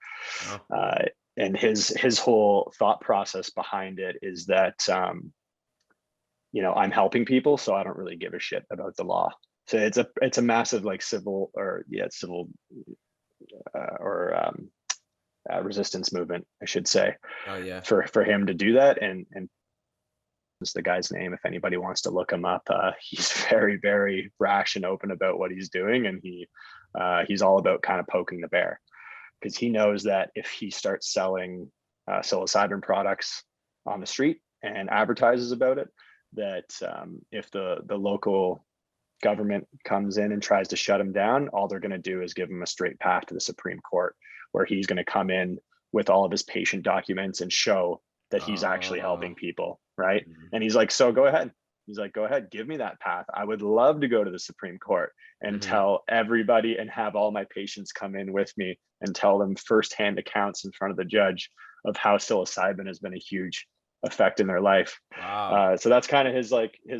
S1: Oh.
S2: Uh, and his whole thought process behind it is that I'm helping people, so I don't really give a shit about the law. So it's a massive like civil or civil or resistance movement, I should say,
S1: Oh yeah.
S2: for him to do that. And is the guy's name if anybody wants to look him up. He's very, very brash and open about what he's doing, and he's all about kind of poking the bear, because he knows that if he starts selling psilocybin products on the street and advertises about it, that if the local government comes in and tries to shut him down, all they're going to do is give him a straight path to the Supreme Court, where he's going to come in with all of his patient documents and show that he's actually
S1: Uh,
S2: helping people, right?
S1: Mhm.
S2: And he's like, so go ahead. He's like, go ahead, give me that path. I would love to go to the Supreme Court and
S1: Mhm.
S2: tell everybody and have all my patients come in with me and tell them firsthand accounts in front of the judge of how psilocybin has been a huge effect in their life.
S1: Wow.
S2: So that's kind of his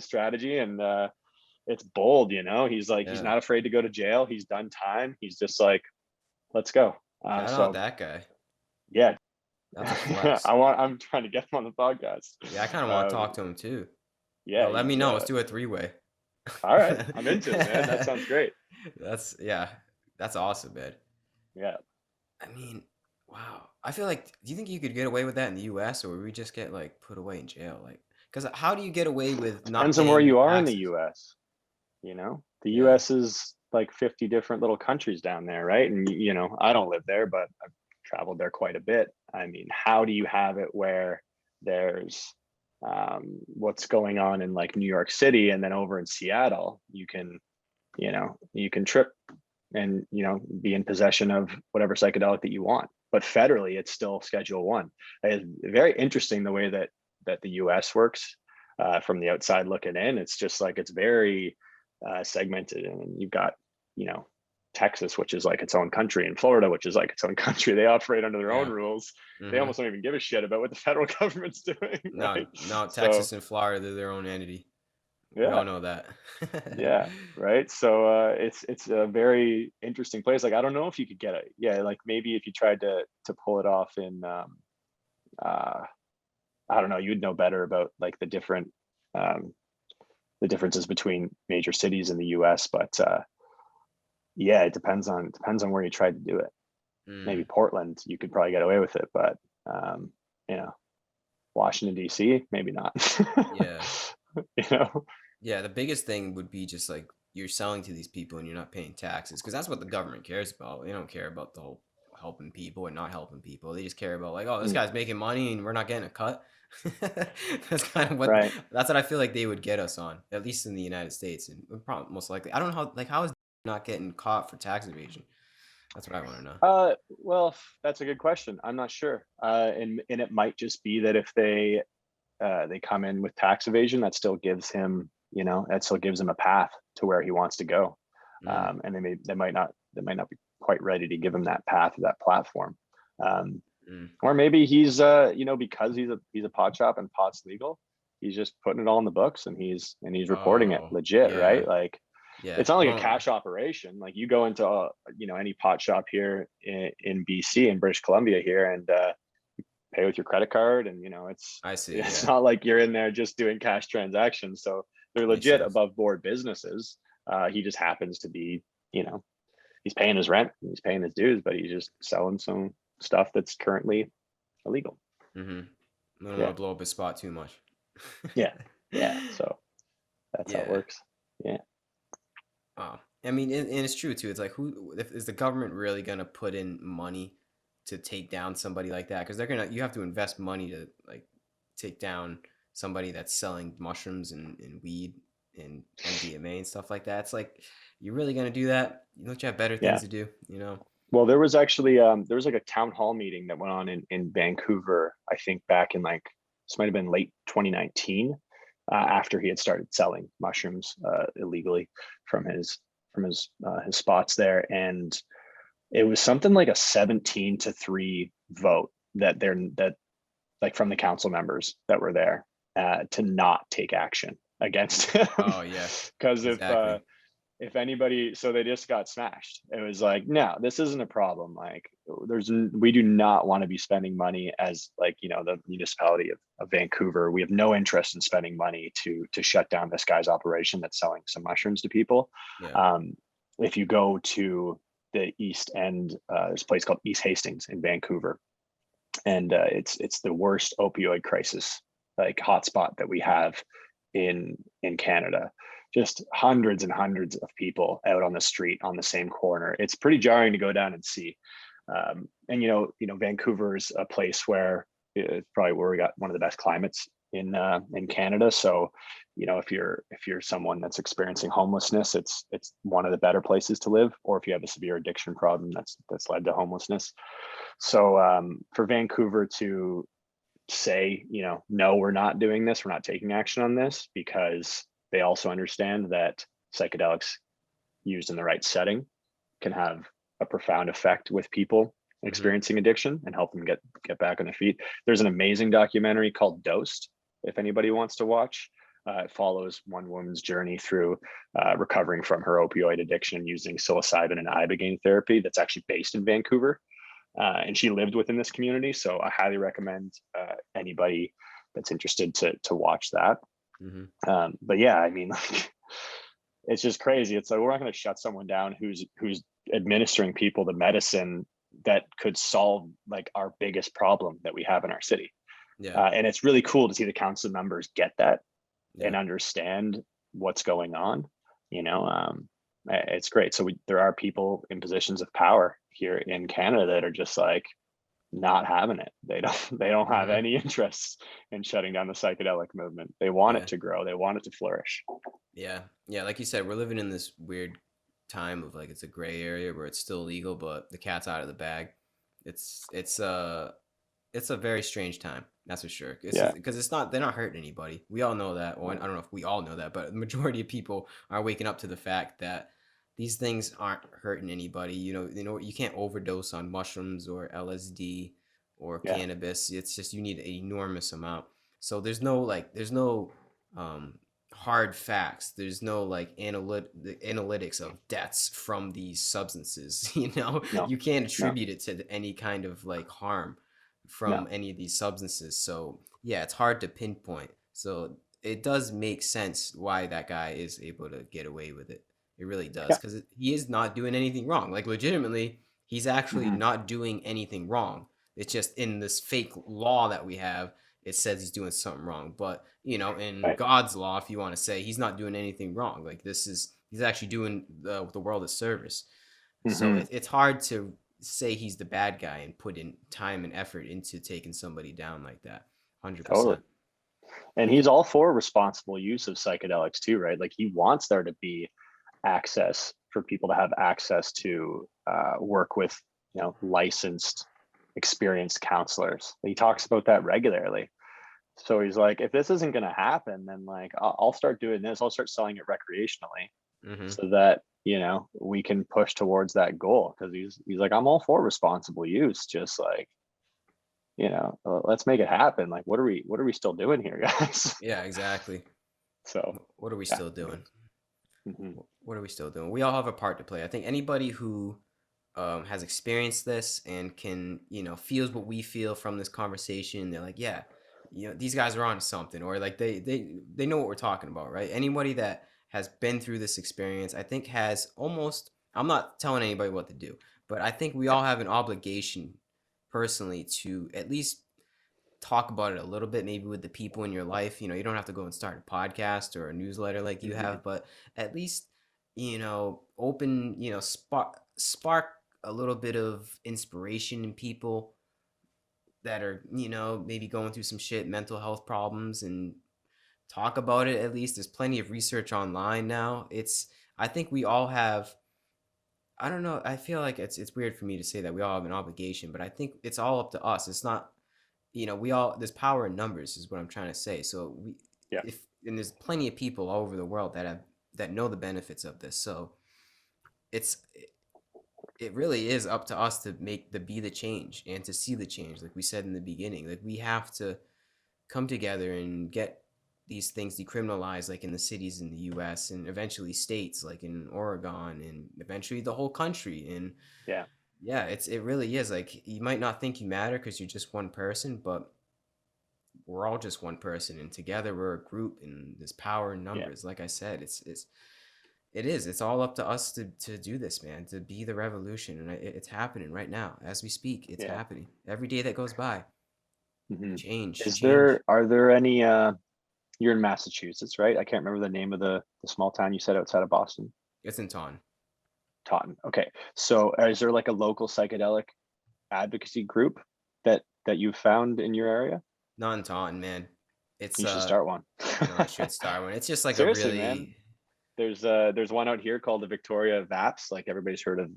S2: strategy, and it's bold. He's like, he's
S1: Yeah.
S2: not afraid to go to jail. He's done time. He's just like, let's go.
S1: Shout out
S2: So
S1: that guy.
S2: yeah,
S1: That's a flex.
S2: I'm trying to get him on the podcast.
S1: Yeah, I kinda wanna talk to him too.
S2: Yeah,
S1: Let me
S2: he's
S1: know. Let's do a three-way.
S2: all right. I'm into it, man. That sounds great.
S1: That's yeah. That's awesome, man.
S2: Yeah.
S1: I mean, wow. I feel like do you think you could get away with that in the US or would we just get like put away in jail? Like, because how do you get away with not
S2: Depends on where
S1: paying
S2: you are in the
S1: taxes?
S2: US. The
S1: Yeah.
S2: US is like 50 different little countries down there, right? And I don't live there, but I've traveled there quite a bit. I mean, how do you have it where there's what's going on in like New York City, and then over in Seattle, you can trip and be in possession of whatever psychedelic that you want. But federally, it's still Schedule One. It's very interesting the way that the U.S. works from the outside looking in. It's just like it's very segmented, and you've got you know Texas, which is like its own country, and Florida, which is like its own country. They operate under their own
S1: Yeah.
S2: rules. They
S1: Mhm.
S2: almost don't even give a shit about what the federal government's doing,
S1: No,
S2: right?
S1: no,
S2: So
S1: Texas and Florida, they're their own entity. We all
S2: yeah,
S1: know that.
S2: yeah, right. So it's a very interesting place. Like I don't know if you could get it. Yeah, like maybe if you tried to pull it off in uh I don't know, you'd know better about like um the differences between major cities in the US, but yeah, it depends on where you tried to do it. Maybe
S1: Mm,
S2: Portland, you could probably get away with it, but um, you know, Washington DC, maybe not.
S1: yeah.
S2: you know,
S1: Yeah, the biggest thing would be just like you're selling to these people and you're not paying taxes because that's what the government cares about. They don't care about the whole helping people or not helping people. They just care about like, oh, this
S2: Mm,
S1: guy's making money and we're not getting a cut. That's kind of what
S2: right.
S1: that's what I feel like they would get us on, at least in the United States, and probably most likely. I don't know how is not getting caught for tax evasion. That's what I want to know.
S2: Well, that's a good question. I'm not sure. And it might just be that if they come in with tax evasion, that still gives him a path to where he wants to go.
S1: Mm,
S2: And they might not be quite ready to give him that path or that platform. Um,
S1: mm.
S2: or maybe he's because he's a pot shop and pot's legal, he's just putting it all in the books, and he's reporting it
S1: Oh,
S2: legit,
S1: yeah,
S2: right? Like
S1: yeah.
S2: it's not like a
S1: Well,
S2: cash operation. Like you go into any pot shop here in BC, in British Columbia here, and pay with your credit card, and it's
S1: I see.
S2: it's
S1: Yeah,
S2: not like you're in there just doing cash transactions. So they're
S1: makes
S2: legit
S1: sense.
S2: above board businesses. He just happens to be, he's paying his rent, and he's paying his dues, but he's just selling some stuff that's currently illegal.
S1: Mm-hmm. I don't want
S2: Yeah,
S1: to blow up his spot too much.
S2: yeah, yeah. So that's how it
S1: Yeah.
S2: works. Yeah,
S1: I mean, and it's true too. It's like, is the government really gonna put in money to take down somebody like that? Because you have to invest money to like take down somebody that's selling mushrooms and weed and MDMA and stuff like that. It's like, you're really gonna do that? Don't you have better things
S2: yeah.
S1: to do? You know?
S2: Well, there was like a town hall meeting that went on in Vancouver, I think back in like, this might have been late 2019, after he had started selling mushrooms illegally from his spots there. And it was something like a 17-3 vote that like from the council members that were there, to not take action against him.
S1: Oh yeah,
S2: Because
S1: exactly.
S2: if anybody, so they just got smashed. It was like, no, this isn't a problem. Like we do not want to be spending money as like, the municipality of Vancouver. We have no interest in spending money to shut down this guy's operation that's selling some mushrooms to people.
S1: Yeah.
S2: um, if you go to the east end, there's a place called East Hastings in Vancouver, and it's the worst opioid crisis like hotspot that we have in Canada. Just hundreds and hundreds of people out on the street on the same corner. It's pretty jarring to go down and see. And Vancouver is a place where it's probably where we got one of the best climates in Canada. So, if you're someone that's experiencing homelessness, it's one of the better places to live. Or if you have a severe addiction problem that's led to homelessness. So for Vancouver say, no, we're not doing this, we're not taking action on this, because they also understand that psychedelics used in the right setting can have a profound effect with people
S1: Mm-hmm.
S2: experiencing addiction and help them get back on their feet. There's an amazing documentary called Dosed, if anybody wants to watch. It follows one woman's journey through recovering from her opioid addiction using psilocybin and ibogaine therapy. That's actually based in Vancouver, and she lived within this community. So I highly recommend anybody that's interested to watch that.
S1: Mm-hmm.
S2: But yeah, I mean, like, it's just crazy. It's like we're not going to shut someone down who's administering people the medicine that could solve like our biggest problem that we have in our city.
S1: Yeah.
S2: And it's really cool to see the council members get that
S1: Yeah.
S2: and understand what's going on. It's great. So there are people in positions of power here in Canada that are just like not having it. They don't have
S1: Mm-hmm.
S2: any interest in shutting down the psychedelic movement. They want it
S1: Yeah.
S2: to grow. They want it to flourish.
S1: Yeah. Yeah. Like you said, we're living in this weird time of like it's a gray area where it's still legal, but the cat's out of the bag. It's it's a very strange time, that's for sure.
S2: Yeah.
S1: Because it's not they're not hurting anybody. We all know that. Well, I don't know if we all know that, but the majority of people are waking up to the fact that these things aren't hurting anybody. You can't overdose on mushrooms or LSD or
S2: Yeah.
S1: cannabis. It's just you need an enormous amount. So there's no um, hard facts. There's no like analytics of deaths from these substances.
S2: No,
S1: You can't
S2: no,
S1: attribute it to any kind of like harm
S2: no.
S1: from any of these substances. So yeah, it's hard to pinpoint. So it does make sense why that guy is able to get away with it. It really does,
S2: Yeah.
S1: because he is not doing anything wrong. Like legitimately, he's actually
S2: Hmm.
S1: not doing anything wrong. It's just in this fake law that we have, it says he's doing something wrong. But in
S2: Right.
S1: God's law, if you want to say, he's not doing anything wrong. Like he's actually doing the world a service. So
S2: Hmm.
S1: it's hard to say he's the bad guy and put in time and effort into taking somebody down like that.
S2: Totally.
S1: 100%.
S2: And he's all for responsible use of psychedelics too, right? Like he wants there to be access for people to have access to work with, licensed, experienced counselors. He talks about that regularly. So he's like, if this isn't going to happen, then like I'll start doing this. I'll start selling it recreationally,
S1: Mm-hmm.
S2: so that we can push towards that goal. Because he's like, I'm all for responsible use. Just like let's make it happen. Like, what are we still doing here, guys?
S1: Yeah, exactly.
S2: So
S1: What are we
S2: yeah.
S1: still doing?
S2: Hmm.
S1: What are we still doing? We all have a part to play. I think anybody who has experienced this and can, feels what we feel from this conversation, they're like, yeah, these guys are on something, or like they know what we're talking about, right? Anybody that has been through this experience, I think has almost, I'm not telling anybody what to do, but I think we
S2: Yeah.
S1: all have an obligation personally to at least talk about it a little bit, maybe with the people in your life. You don't have to go and start a podcast or a newsletter like you
S2: Hmm.
S1: have, but at least, open, spark a little bit of inspiration in people that are, maybe going through some shit, mental health problems, and talk about it at least. There's plenty of research online now. I think we all have, I don't know, I feel like it's weird for me to say that we all have an obligation, but I think it's all up to us. It's not, we all, there's power in numbers is what I'm trying to say. So
S2: Yeah.
S1: if and there's plenty of people all over the world that know the benefits of this. So it's it really is up to us to be the change and to see the change, like we said in the beginning. Like we have to come together and get these things decriminalized, like in the cities in the US and eventually states like in Oregon and eventually the whole country. And
S2: Yeah.
S1: yeah, it really is like you might not think you matter because you're just one person, but we're all just one person, and together we're a group, and there's power in
S2: Yeah.
S1: numbers. Like I said, it's all up to us to do this, man, to be the revolution. And it's happening right now as we speak. It's
S2: Yeah.
S1: happening every day that goes by.
S2: Hmm.
S1: Change,
S2: Is
S1: change.
S2: there are there any you're in Massachusetts, right? I can't remember the name of the small town you said outside of Boston.
S1: It's in Taunton.
S2: Taunton. Okay. So is there like a local psychedelic advocacy group that you've found in your area?
S1: Not in Taunton, man. It's
S2: You should start one.
S1: I know I should start one. It's just like a
S2: Seriously, man.
S1: really,
S2: there's one out here called the Victoria VAPS. Like everybody's heard of,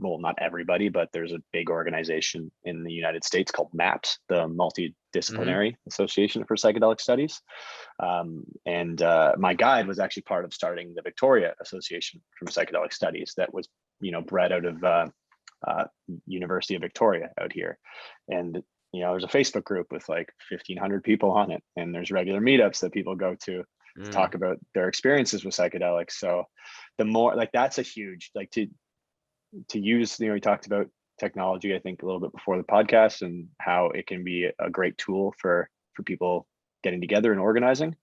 S2: well, not everybody, but there's a big organization in the United States called MAPS, the
S1: Mm-hmm.
S2: Multidisciplinary Association for Psychedelic Studies. And my guide was actually part of starting the Victoria Association for Psychedelic Studies, that was, bred out of University of Victoria out here. And there's a Facebook group with like 1,500 people on it, and there's regular meetups that people go to
S1: Mm.
S2: talk about their experiences with psychedelics. So the more, like, that's a huge, like, to use, we talked about technology, I think, a little bit before the podcast, and how it can be a great tool for people getting together and organizing.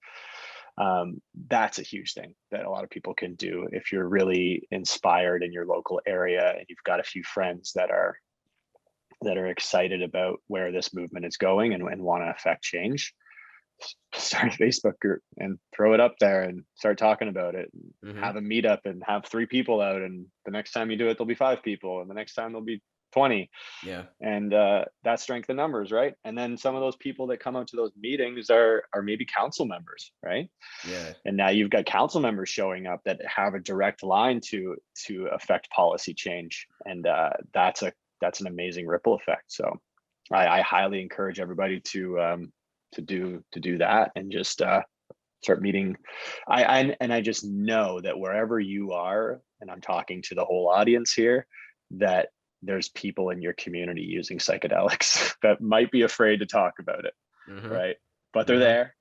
S2: That's a huge thing that a lot of people can do if you're really inspired in your local area and you've got a few friends that are excited about where this movement is going, and want to affect change. Start a Facebook group and throw it up there and start talking about it, and
S1: Mm-hmm.
S2: have a meetup and have 3 people out, and the next time you do it there'll be 5 people, and the next time there'll be 20.
S1: Yeah.
S2: And that's strength in numbers, right? And then some of those people that come out to those meetings are maybe council members, right?
S1: Yeah.
S2: And now you've got council members showing up that have a direct line to affect policy change, and that's an amazing ripple effect. So I highly encourage everybody to do that, and just start meeting. I just know that wherever you are, and I'm talking to the whole audience here, that there's people in your community using psychedelics that might be afraid to talk about it,
S1: Mm-hmm.
S2: right? But they're
S1: Mm-hmm.
S2: there.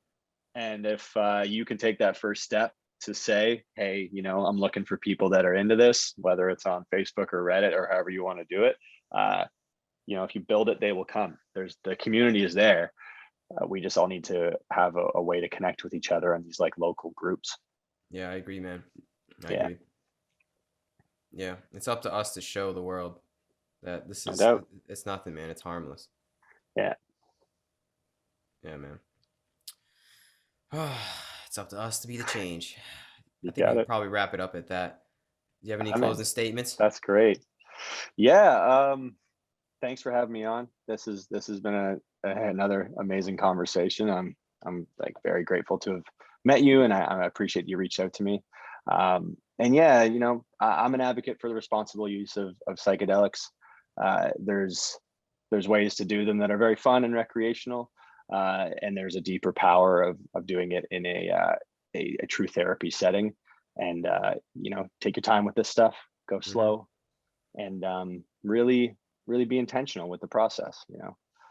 S2: And if you can take that first step to say, hey, I'm looking for people that are into this, whether it's on Facebook or Reddit or however you want to do it, uh, if you build it, they will come. The community is there. We just all need to have a way to connect with each other in these like local groups.
S1: Yeah, I agree, man. I
S2: Yeah,
S1: agree. Yeah, it's up to us to show the world that
S2: no doubt.
S1: it's nothing, man. It's harmless.
S2: Yeah,
S1: Yeah, man. It's up to us to be the change. I
S2: you
S1: think we
S2: got
S1: could
S2: it.
S1: probably wrap it up at that. Do you have any
S2: I mean,
S1: closing statements?
S2: that's great. Yeah. Thanks for having me on. This has been another amazing conversation. I'm like very grateful to have met you, and I appreciate you reached out to me. And yeah, I'm an advocate for the responsible use of psychedelics. There's ways to do them that are very fun and recreational, and there's a deeper power of doing it in a true therapy setting. And take your time with this stuff. Go
S1: Mm-hmm.
S2: slow, and really be intentional with the process.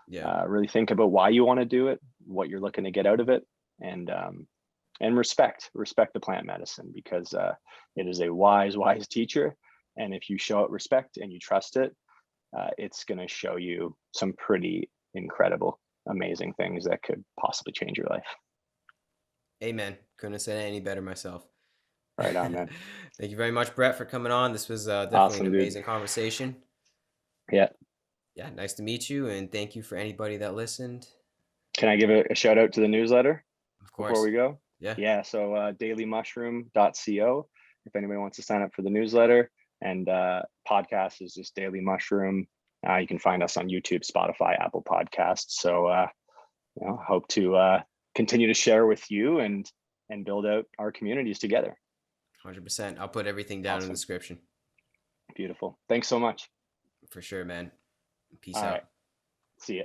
S1: Yeah.
S2: Really think about why you want to do it, what you're looking to get out of it, and respect the plant medicine, because it is a wise teacher. And if you show it respect and you trust it, it's going to show you some pretty incredible, amazing things that could possibly change your life.
S1: Amen. Couldn't have said it any better myself.
S2: Right on, man.
S1: Thank you very much, Brett, for coming on. This was definitely an
S2: Awesome, dude.
S1: amazing conversation.
S2: Yeah.
S1: Yeah, nice to meet you, and thank you for anybody that listened.
S2: Can I give a shout out to the newsletter
S1: Of
S2: before
S1: course.
S2: we go?
S1: Yeah.
S2: Yeah, so dailymushroom.co if anybody wants to sign up for the newsletter. And podcast is just Daily Mushroom. You can find us on YouTube, Spotify, Apple Podcasts. So hope to continue to share with you and build out our communities together.
S1: 100%. I'll put everything down in the
S2: Awesome.
S1: description.
S2: Beautiful. Thanks so much.
S1: For sure, man. Peace
S2: All right.
S1: out.
S2: See ya.